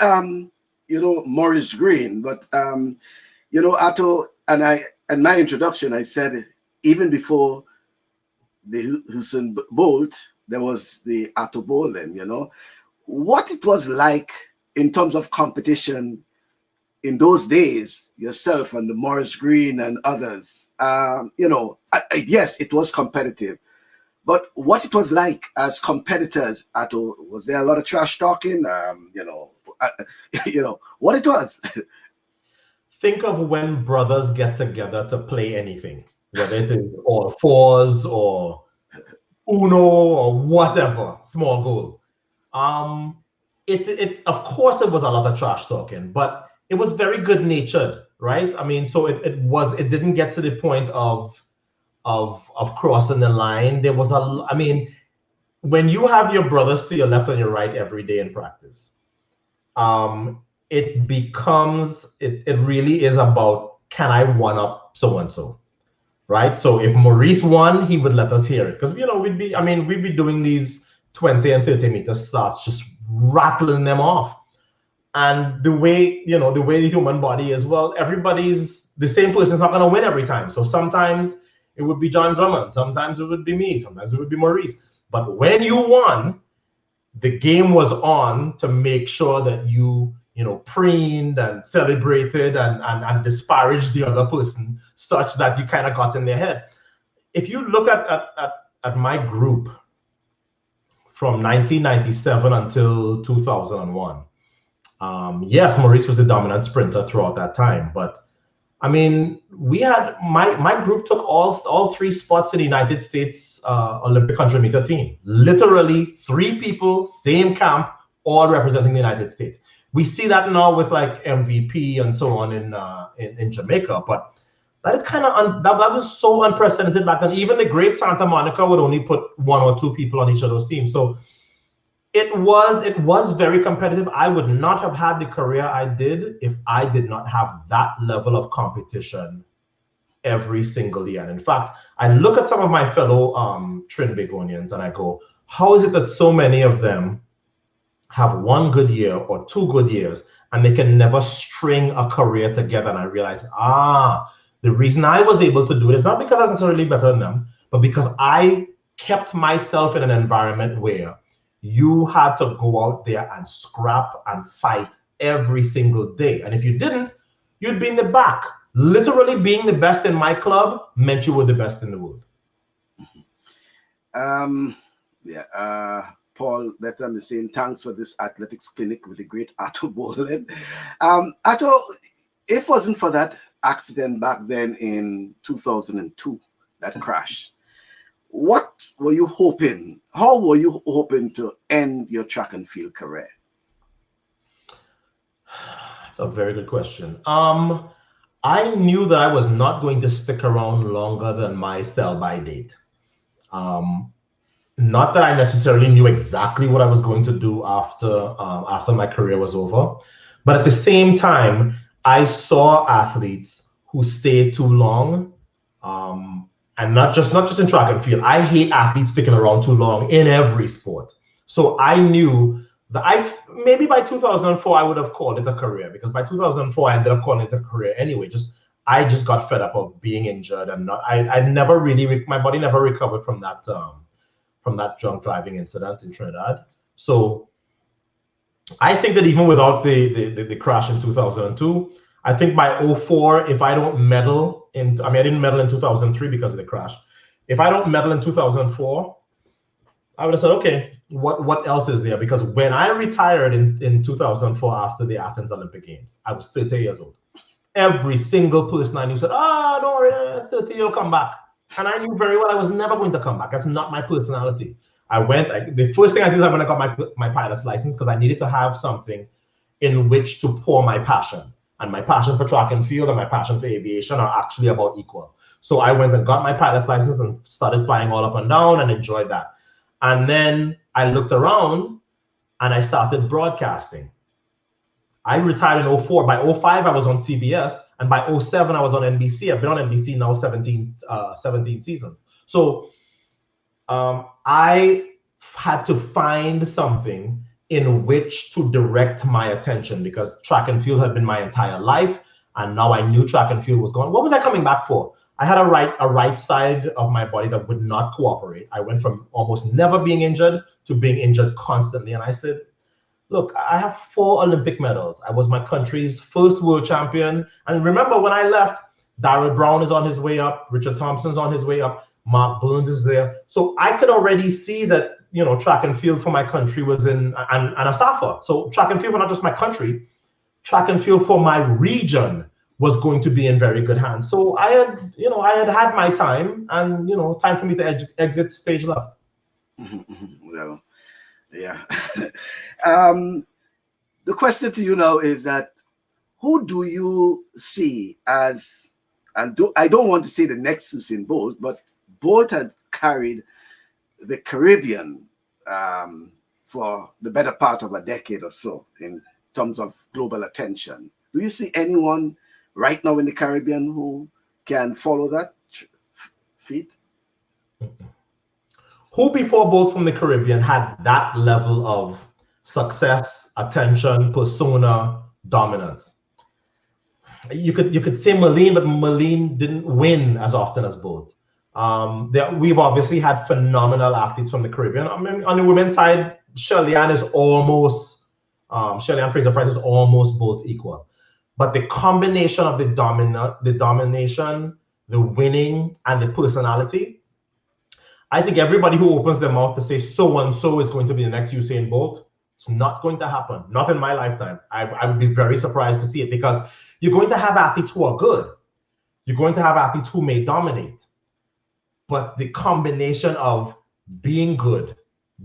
Maurice Green, but Ato, and I, in my introduction, I said even before the Usain Bolt, there was the Ato Boldon. What it was like in terms of competition in those days, yourself and the Maurice Green and others. Yes, it was competitive, but what it was like as competitors, Ato, was there a lot of trash talking? What it was. Think of when brothers get together to play anything, whether it is all fours or Uno or whatever, small goal. It of course it was a lot of trash talking, but it was very good natured, right? I mean, so it didn't get to the point of crossing the line. There was when you have your brothers to your left and your right every day in practice, it becomes it really is about, can I one up so and so, right? So if Maurice won, he would let us hear it, because we'd be doing these 20 and 30 meter starts, just rattling them off. And the way the human body is, well, everybody's the same person's not going to win every time. So sometimes it would be John Drummond, sometimes it would be me, sometimes it would be Maurice. But when you won, the game was on to make sure that you preened and celebrated and disparaged the other person, such that you kind of got in their head. If you look at my group from 1997 until 2001, yes, Maurice was the dominant sprinter throughout that time, but I mean, we had my group took all three spots in the United States Olympic 100-meter team. Literally 3 people, same camp, all representing the United States. We see that now with like MVP and so on in Jamaica, but that is kind of that was so unprecedented back then. Even the great Santa Monica would only put 1 or 2 people on each of those teams. So it was very competitive. I would not have had the career I did if I did not have that level of competition every single year. And in fact, I look at some of my fellow Trinbagonians and I go, how is it that so many of them have 1 good year or 2 good years and they can never string a career together? And I realized, the reason I was able to do it is not because I was necessarily better than them, but because I kept myself in an environment where you had to go out there and scrap and fight every single day. And if you didn't, you'd be in the back. Literally being the best in my club meant you were the best in the world. Paul Betham is saying, thanks for this athletics clinic with the great Ato Boldon. Ato, if it wasn't for that accident back then in 2002, that crash, what were you hoping? How were you hoping to end your track and field career? That's a very good question. I knew that I was not going to stick around longer than my sell-by date. Not that I necessarily knew exactly what I was going to do after my career was over, but at the same time, I saw athletes who stayed too long. And not just in track and field. I hate athletes sticking around too long in every sport. So I knew that maybe by 2004 I would have called it a career, because by 2004 I ended up calling it a career anyway. I just got fed up of being injured, and I never really, my body never recovered from that drunk driving incident in Trinidad. So I think that even without the crash in 2002, I think by 2004, if I don't medal I didn't medal in 2003 because of the crash. If I don't medal in 2004, I would have said, okay, what else is there? Because when I retired in 2004 after the Athens Olympic Games, I was 30 years old. Every single person I knew said, don't worry, 30, you'll come back. And I knew very well I was never going to come back. That's not my personality. The first thing I did is I went and got my pilot's license, because I needed to have something in which to pour my passion. And my passion for track and field and my passion for aviation are actually about equal. So I went and got my pilot's license and started flying all up and down and enjoyed that. And then I looked around and I started broadcasting. I retired in 04. By 05, I was on CBS, and by 07, I was on NBC. I've been on NBC now 17 seasons. So I had to find something in which to direct my attention, because track and field had been my entire life, and now I knew track and field was gone. What was I coming back for? I had a right side of my body that would not cooperate. I went from almost never being injured to being injured constantly. And I said, look, I have 4 Olympic medals. I was my country's first world champion. And remember, when I left, Darrell Brown is on his way up. Richard Thompson's on his way up. Mark Burns is there. So I could already see that, you know, track and field for my country was in, and ASAFA. So track and field for not just my country, track and field for my region was going to be in very good hands. So I had my time, and, you know, time for me to exit stage left. Well, yeah. The question to you now is that, who do you see as, and I don't want to say the next Usain Bolt, but Bolt had carried the Caribbean for the better part of a decade or so in terms of global attention. Do you see anyone right now in the Caribbean who can follow that feat? Who before Bolt from the Caribbean had that level of success, attention, persona, dominance? You could say Marlene, but Marlene didn't win as often as Bolt. We've obviously had phenomenal athletes from the Caribbean. I mean, on the women's side, Shirley-Ann Fraser-Price is almost Bolt's equal. But the combination of the domination, the winning, and the personality, I think everybody who opens their mouth to say so-and-so is going to be the next Usain Bolt, it's not going to happen. Not in my lifetime. I would be very surprised to see it, because you're going to have athletes who are good. You're going to have athletes who may dominate. But the combination of being good,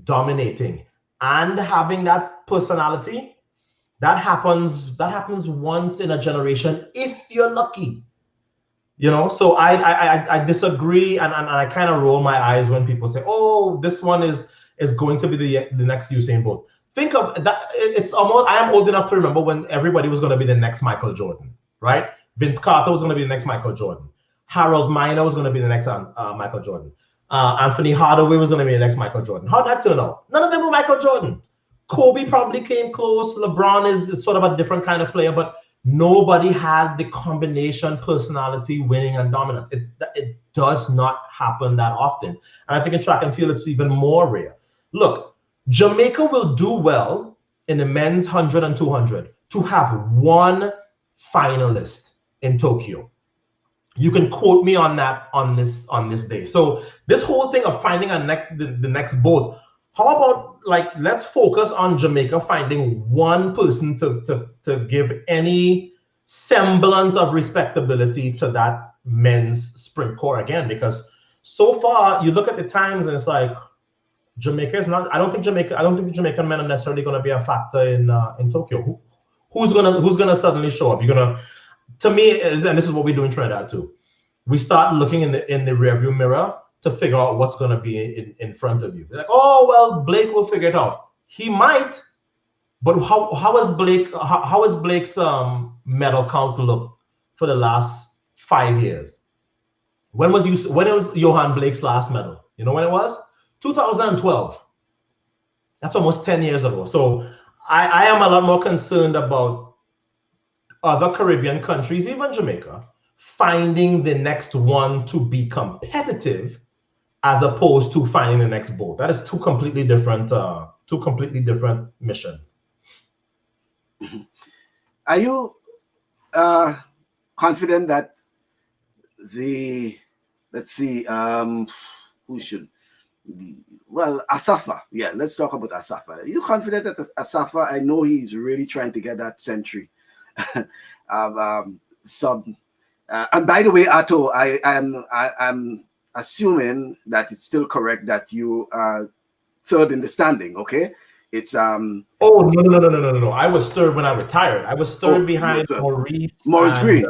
dominating, and having that personality, that happens once in a generation, if you're lucky. You know, so I disagree, and I kind of roll my eyes when people say, oh, this one is going to be the next Usain Bolt. Think of that. It's almost, I am old enough to remember when everybody was going to be the next Michael Jordan, right? Vince Carter was going to be the next Michael Jordan. Harold Miner was going to be the next Michael Jordan. Anthony Hardaway was going to be the next Michael Jordan. How'd that turn out? None of them were Michael Jordan. Kobe probably came close. LeBron is sort of a different kind of player, but nobody had the combination, personality, winning, and dominance. It does not happen that often. And I think in track and field, it's even more rare. Look, Jamaica will do well in the men's 100 and 200 to have one finalist in Tokyo. You can quote me on that on this day. So this whole thing of finding the next Bolt, how about, like, let's focus on Jamaica finding one person to give any semblance of respectability to that men's sprint core again, because so far you look at the times and it's like Jamaica is not. I don't think the Jamaican men are necessarily going to be a factor in Tokyo. Who's gonna suddenly show up? You're gonna, to me, and this is what we do in Trinidad too. We start looking in the rearview mirror to figure out what's going to be in front of you. They're like, oh, well, Blake will figure it out. He might, but how has Blake's medal count looked for the last 5 years? When was Johan Blake's last medal? You know when it was? 2012. That's almost 10 years ago. So I am a lot more concerned about other Caribbean countries, even Jamaica, finding the next one to be competitive, as opposed to finding the next Bolt. That is two completely different missions. Are you confident that Asafa. Yeah, let's talk about Asafa. Are you confident that Asafa, I know he's really trying to get that century. And by the way, Ato, I'm assuming that it's still correct that you are third in the standing, okay? It's Oh, no. I was third when I retired. I was third behind Maurice Green.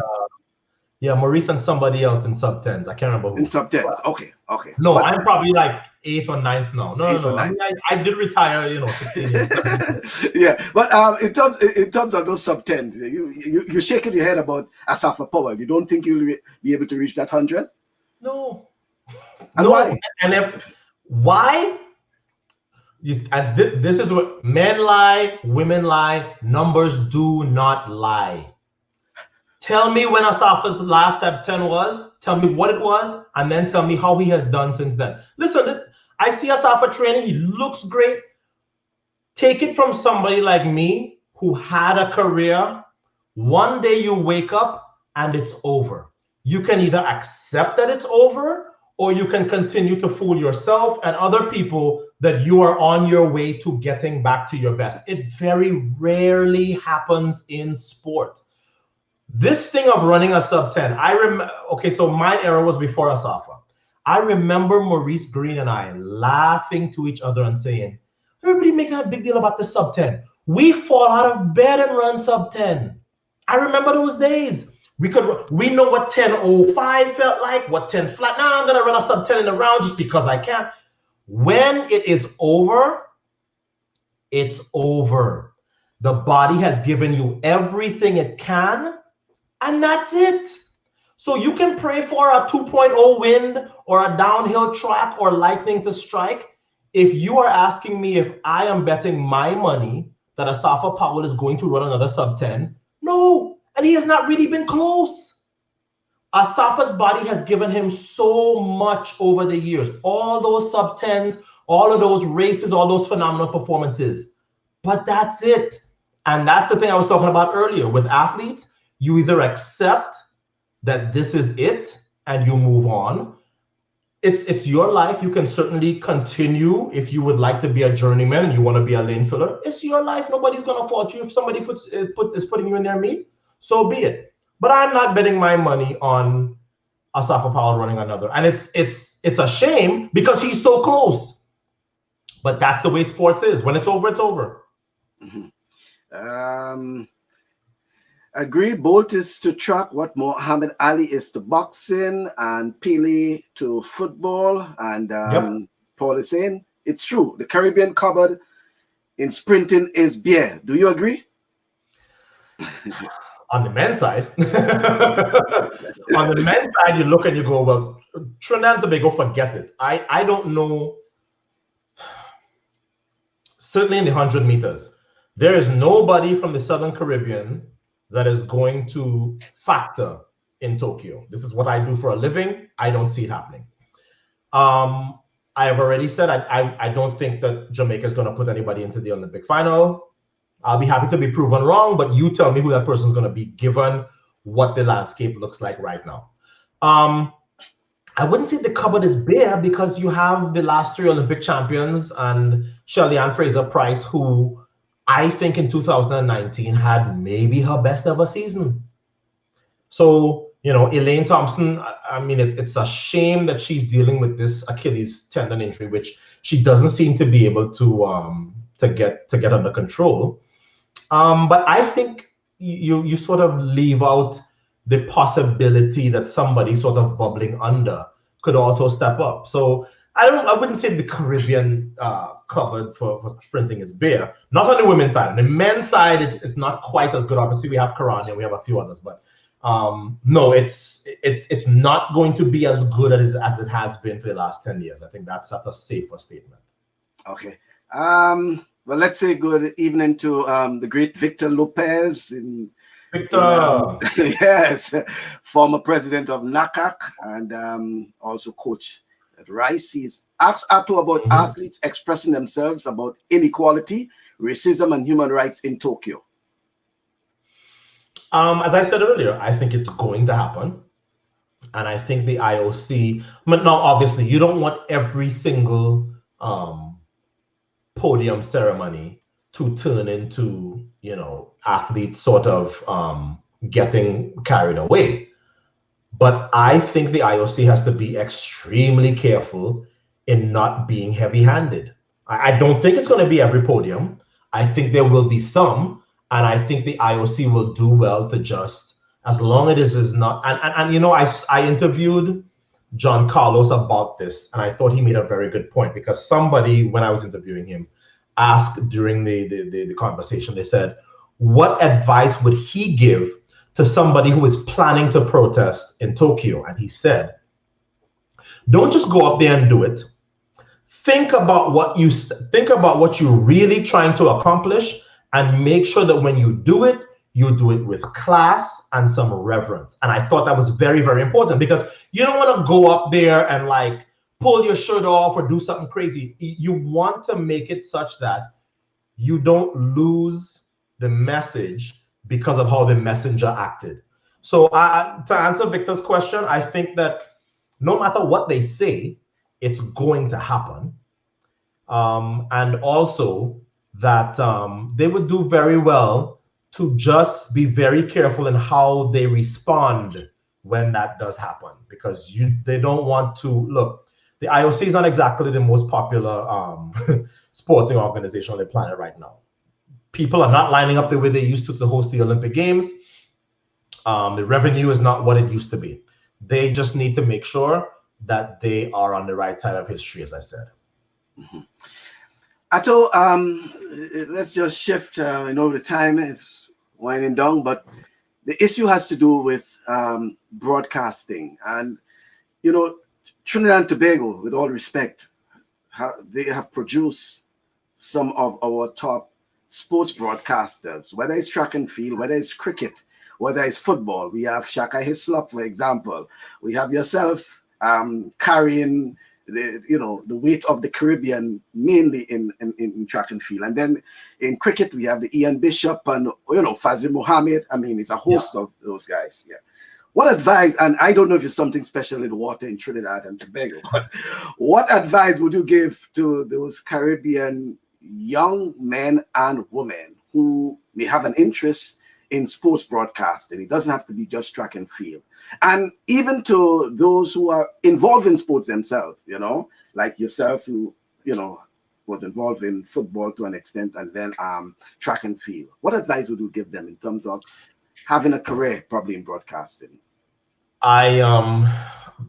Yeah, Maurice and somebody else in sub tens. I can't remember who. In sub tens. Okay. No, but I'm probably like 8th or 9th now. No. I ninth. mean, I did retire, 16 years. Yeah, but in terms of those sub tens, you're shaking your head about Asafa Powell. You don't think you'll be able to reach that 100? No. And why? And why? And this is what men lie, women lie, numbers do not lie. Tell me when Asafa's last sub 10 was, tell me what it was, and then tell me how he has done since then. Listen, I see Asafa training, he looks great. Take it from somebody like me who had a career. One day you wake up and it's over. You can either accept that it's over, or you can continue to fool yourself and other people that you are on your way to getting back to your best. It very rarely happens in sport. This thing of running a sub 10, I remember, okay, so my era was before Asafa. I remember Maurice Green and I laughing to each other and saying, everybody making a big deal about the sub 10. We fall out of bed and run sub 10. I remember those days. We know what 10.05 felt like, what 10 flat. Now I'm going to run a sub 10 in the round just because I can. When it is over, it's over. The body has given you everything it can, and that's it. So you can pray for a 2.0 wind or a downhill track or lightning to strike. If you are asking me if I am betting my money that Asafa Powell is going to run another sub 10, no. And he has not really been close. Asafa's body has given him so much over the years. All those sub 10s, all of those races, all those phenomenal performances. But that's it. And that's the thing I was talking about earlier. With athletes, you either accept that this is it and you move on. It's your life. You can certainly continue if you would like to be a journeyman and you want to be a lane filler. It's your life. Nobody's going to fault you if somebody is putting you in their meat. So be it. But I'm not betting my money on Asafa Powell running another. And it's a shame because he's so close. But that's the way sports is. When it's over, it's over. Mm-hmm. Agree. Bolt is to track what Muhammad Ali is to boxing, and Pele to football. And Paul is saying it's true. The Caribbean cupboard in sprinting is beer. Do you agree? On the men's side, you look and you go, well, Trinidad and Tobago, forget it. I don't know. Certainly in the 100 meters, there is nobody from the Southern Caribbean that is going to factor in Tokyo. This is what I do for a living. I don't see it happening. I have already said I don't think that Jamaica is going to put anybody into the Olympic final. I'll be happy to be proven wrong, but you tell me who that person is going to be given what the landscape looks like right now. I wouldn't say the cupboard is bare because you have the last 3 Olympic champions and Shelly-Ann Fraser-Price, who I think in 2019 had maybe her best ever season. So, Elaine Thompson, I mean, it's a shame that she's dealing with this Achilles tendon injury, which she doesn't seem to be able to get under control. But I think you sort of leave out the possibility that somebody sort of bubbling under could also step up. So I wouldn't say the Caribbean cupboard for sprinting is bare. Not on the women's side. On the men's side, it's not quite as good. Obviously, we have Karania, we have a few others, but no, it's not going to be as good as it has been for the last 10 years. I think that's a safer statement. Okay. Well, let's say good evening to the great Victor Lopez. Victor! Yes, former president of NACAC and also coach at Rice. He's asked Ato about athletes expressing themselves about inequality, racism, and human rights in Tokyo. As I said earlier, I think it's going to happen. And I think the IOC, but now obviously you don't want every single podium ceremony to turn into, athletes sort of getting carried away. But I think the IOC has to be extremely careful in not being heavy-handed. I don't think it's going to be every podium. I think there will be some, and I think the IOC will do well to just as long as it is not. And you know, I interviewed John Carlos about this, and I thought he made a very good point, because somebody, when I was interviewing him, asked during the conversation, they said, what advice would he give to somebody who is planning to protest in Tokyo? And he said, don't just go up there and do it. Think about what you're really trying to accomplish, and make sure that when you do it with class and some reverence. And I thought that was very, very important, because you don't want to go up there and like pull your shirt off or do something crazy. You want to make it such that you don't lose the message because of how the messenger acted. So to answer Victor's question, I think that no matter what they say, it's going to happen. And also that they would do very well to just be very careful in how they respond when that does happen, because they don't want to look. The IOC is not exactly the most popular sporting organization on the planet right now. People are not lining up the way they used to host the Olympic Games. The revenue is not what it used to be. They just need to make sure that they are on the right side of history, as I said. Mm-hmm. Ato, let's just shift. I know the time is winding down, but the issue has to do with broadcasting. And, you know, Trinidad and Tobago, with all respect, they have produced some of our top sports broadcasters, whether it's track and field, whether it's cricket, whether it's football. We have Shaka Hislop, for example. We have yourself carrying the weight of the Caribbean, mainly in track and field. And then in cricket, we have the Ian Bishop and, Fazil Mohammed. I mean, it's a host of those guys. Yeah. What advice, and I don't know if it's something special in the water in Trinidad and Tobago, but what advice would you give to those Caribbean young men and women who may have an interest in sports broadcasting? It doesn't have to be just track and field. And even to those who are involved in sports themselves, like yourself, who, was involved in football to an extent, and then track and field. What advice would you give them in terms of having a career probably in broadcasting?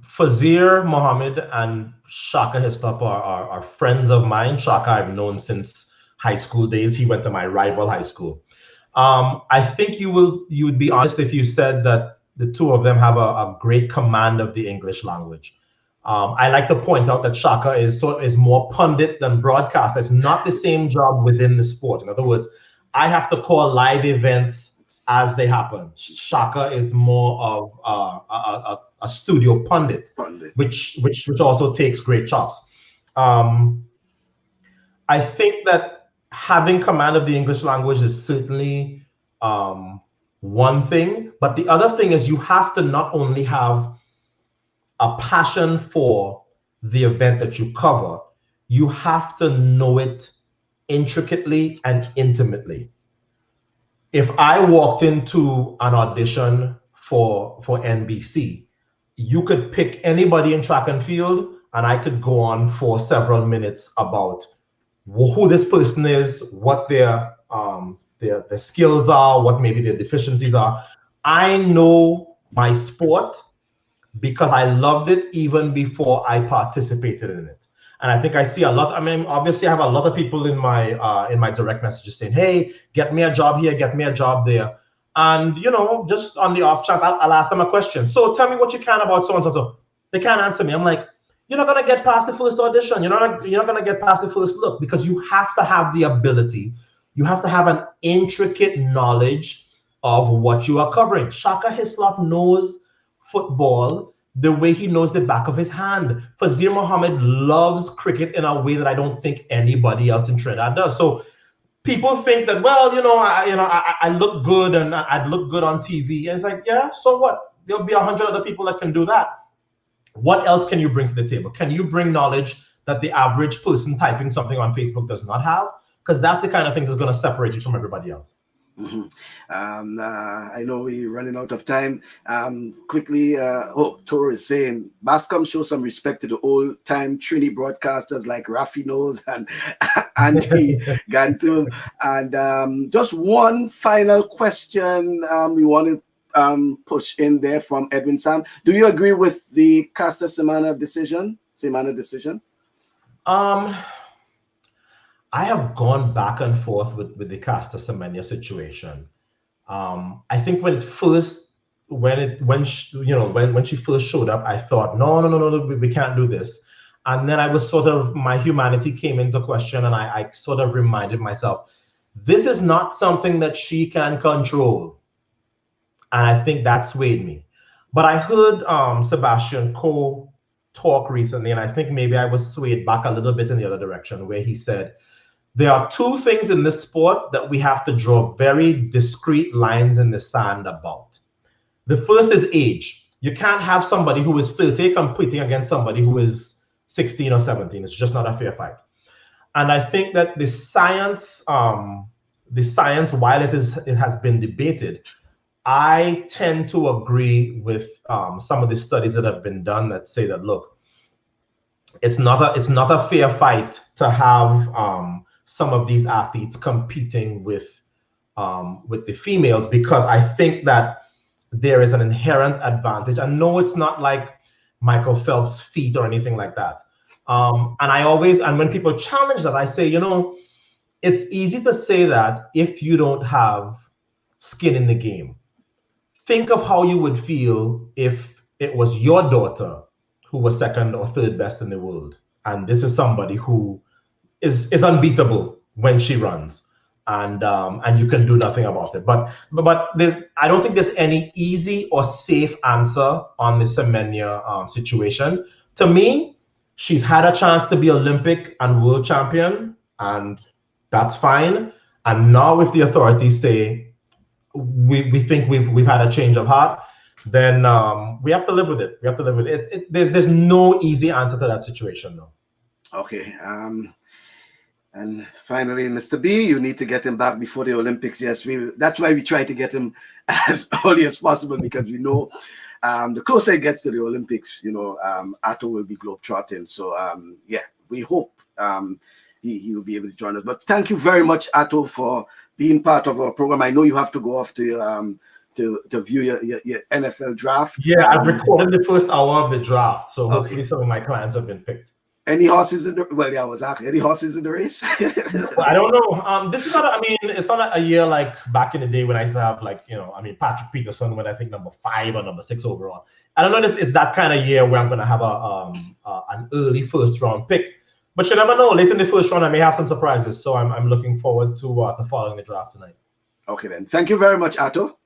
Fazir Mohammed and Shaka Hislop are friends of mine. Shaka I've known since high school days. He went to my rival high school. I think you would be honest if you said that the two of them have a great command of the English language. I like to point out that Shaka is more pundit than broadcast. It's not the same job within the sport. In other words, I have to call live events as they happen. Shaka is more of a studio pundit. which also takes great chops. I think that having command of the English language is certainly one thing, but the other thing is you have to not only have a passion for the event that you cover, you have to know it intricately and intimately. If I walked into an audition for NBC, you could pick anybody in track and field, and I could go on for several minutes about who this person is, what their skills are, what maybe their deficiencies are. I know my sport because I loved it even before I participated in it. And I think I see a lot. I mean, obviously, I have a lot of people in my direct messages saying, "Hey, get me a job here, get me a job there." And just on the off chance, I'll ask them a question. So tell me what you can about so and so. They can't answer me. I'm like, you're not gonna get past the first audition. You're not gonna get past the first look, because you have to have the ability. You have to have an intricate knowledge of what you are covering. Shaka Hislop knows football the way he knows the back of his hand. Fazir Mohammed loves cricket in a way that I don't think anybody else in Trinidad does. So people think that, well, I look good and I'd look good on TV. And it's like, yeah, so what? There'll be 100 other people that can do that. What else can you bring to the table? Can you bring knowledge that the average person typing something on Facebook does not have? Because that's the kind of things that's going to separate you from everybody else. Mm-hmm. I know we're running out of time. Quickly, Toro is saying, Bascom show some respect to the old-time Trini broadcasters like Rafi Knowles and Andy Gantum. And just one final question we want to push in there from Edwin Sam. Do you agree with the Caster Semenya decision? I have gone back and forth with the Caster Semenya situation. I think when she first showed up, I thought, no, we can't do this. And then I was my humanity came into question, and I sort of reminded myself, this is not something that she can control. And I think that swayed me. But I heard Sebastian Coe talk recently, and I think maybe I was swayed back a little bit in the other direction, where he said, there are two things in this sport that we have to draw very discrete lines in the sand about. The first is age. You can't have somebody who is 30 competing against somebody who is 16 or 17. It's just not a fair fight. And I think that the science, while it has been debated, I tend to agree with some of the studies that have been done that say that, look, it's not a fair fight to have some of these athletes competing with the females, because I think that there is an inherent advantage. And no, it's not like Michael Phelps' feet or anything like that. And when people challenge that, I say, it's easy to say that if you don't have skin in the game. Think of how you would feel if it was your daughter who was second or third best in the world. And this is somebody who is unbeatable when she runs, and you can do nothing about it. But I don't think there's any easy or safe answer on the Semenya situation. To me, she's had a chance to be Olympic and world champion, and that's fine. And now if the authorities say we think we've had a change of heart, then we have to live with it. There's no easy answer to that situation, though. Okay. And finally, Mr. B, you need to get him back before the Olympics. Yes, that's why we try to get him as early as possible, because we know the closer it gets to the Olympics, Ato will be globetrotting. So, we hope he will be able to join us. But thank you very much, Ato, for being part of our program. I know you have to go off to view your NFL draft. Yeah, I've recorded the first hour of the draft, so hopefully some of my clients have been picked. Any horses in the any horses in the race? Well, I don't know. This is not. It's not a year like back in the day when I used to have Patrick Peterson when I think number 5 or number 6 overall. I don't know. It's that kind of year where I'm going to have an early first round pick. But you never know. Late in the first round, I may have some surprises. So I'm looking forward to following the draft tonight. Okay then. Thank you very much, Ato.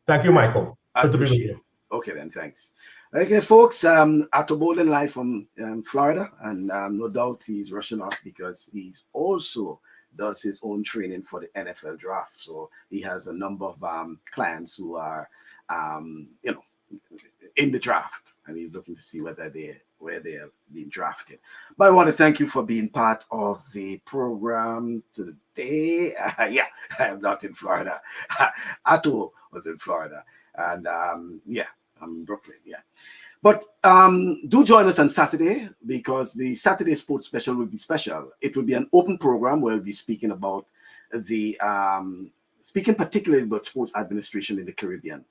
Thank you, Michael. Good to be with you. Okay then. Thanks. Okay, folks, Ato Boldon live from Florida, and no doubt he's rushing off because he's also does his own training for the NFL draft. So he has a number of clients who are, in the draft, and he's looking to see where they're being drafted. But I want to thank you for being part of the program today. I am not in Florida. Ato was in Florida, and I'm in Brooklyn, But do join us on Saturday, because the Saturday Sports Special will be special. It will be an open program where we'll be speaking about speaking particularly about sports administration in the Caribbean.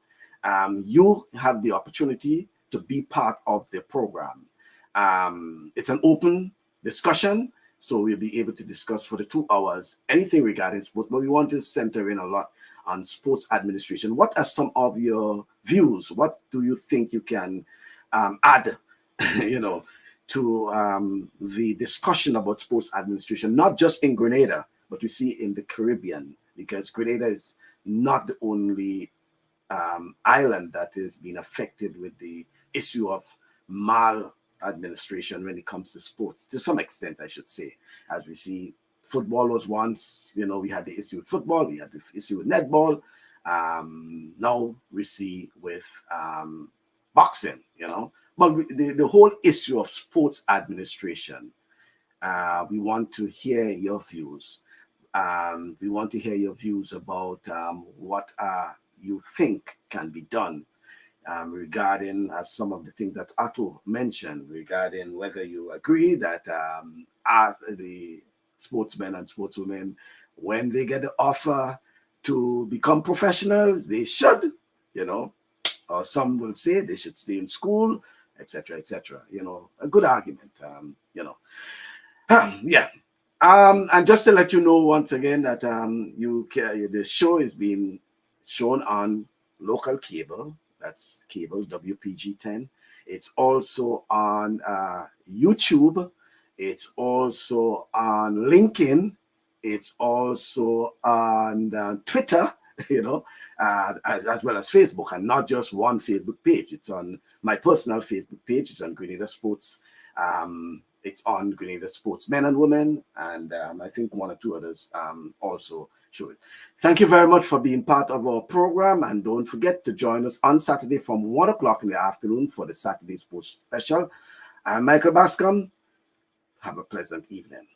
You have the opportunity to be part of the program. It's an open discussion, so we'll be able to discuss for the 2 hours anything regarding sports, but we want to center in a lot on sports administration. What are some of your views? What do you think you can add, to the discussion about sports administration, not just in Grenada, but we see in the Caribbean, because Grenada is not the only island that is being affected with the issue of maladministration when it comes to sports, to some extent, I should say. As we see, football was once, we had the issue with football, we had the issue with netball. Now we see with boxing, but the whole issue of sports administration, we want to hear your views. We want to hear your views about what you think can be done regarding some of the things that Ato mentioned, regarding whether you agree that the sportsmen and sportswomen, when they get the offer to become professionals, they should you know, or some will say they should stay in school, etc., etc. You know, a good argument, you know. Yeah. And just to let you know once again that the show is being shown on local cable. That's cable WPG 10. It's also on YouTube. It's also on LinkedIn. It's also on Twitter, you know, as well as Facebook, and not just one Facebook page. It's on my personal Facebook page. It's on Grenada Sports. It's on Grenada Sports Men and Women, and I think one or two others also show it. Thank you very much for being part of our program, and don't forget to join us on Saturday from 1 o'clock in the afternoon for the Saturday Sports Special. I'm Michael Bascom. Have a pleasant evening.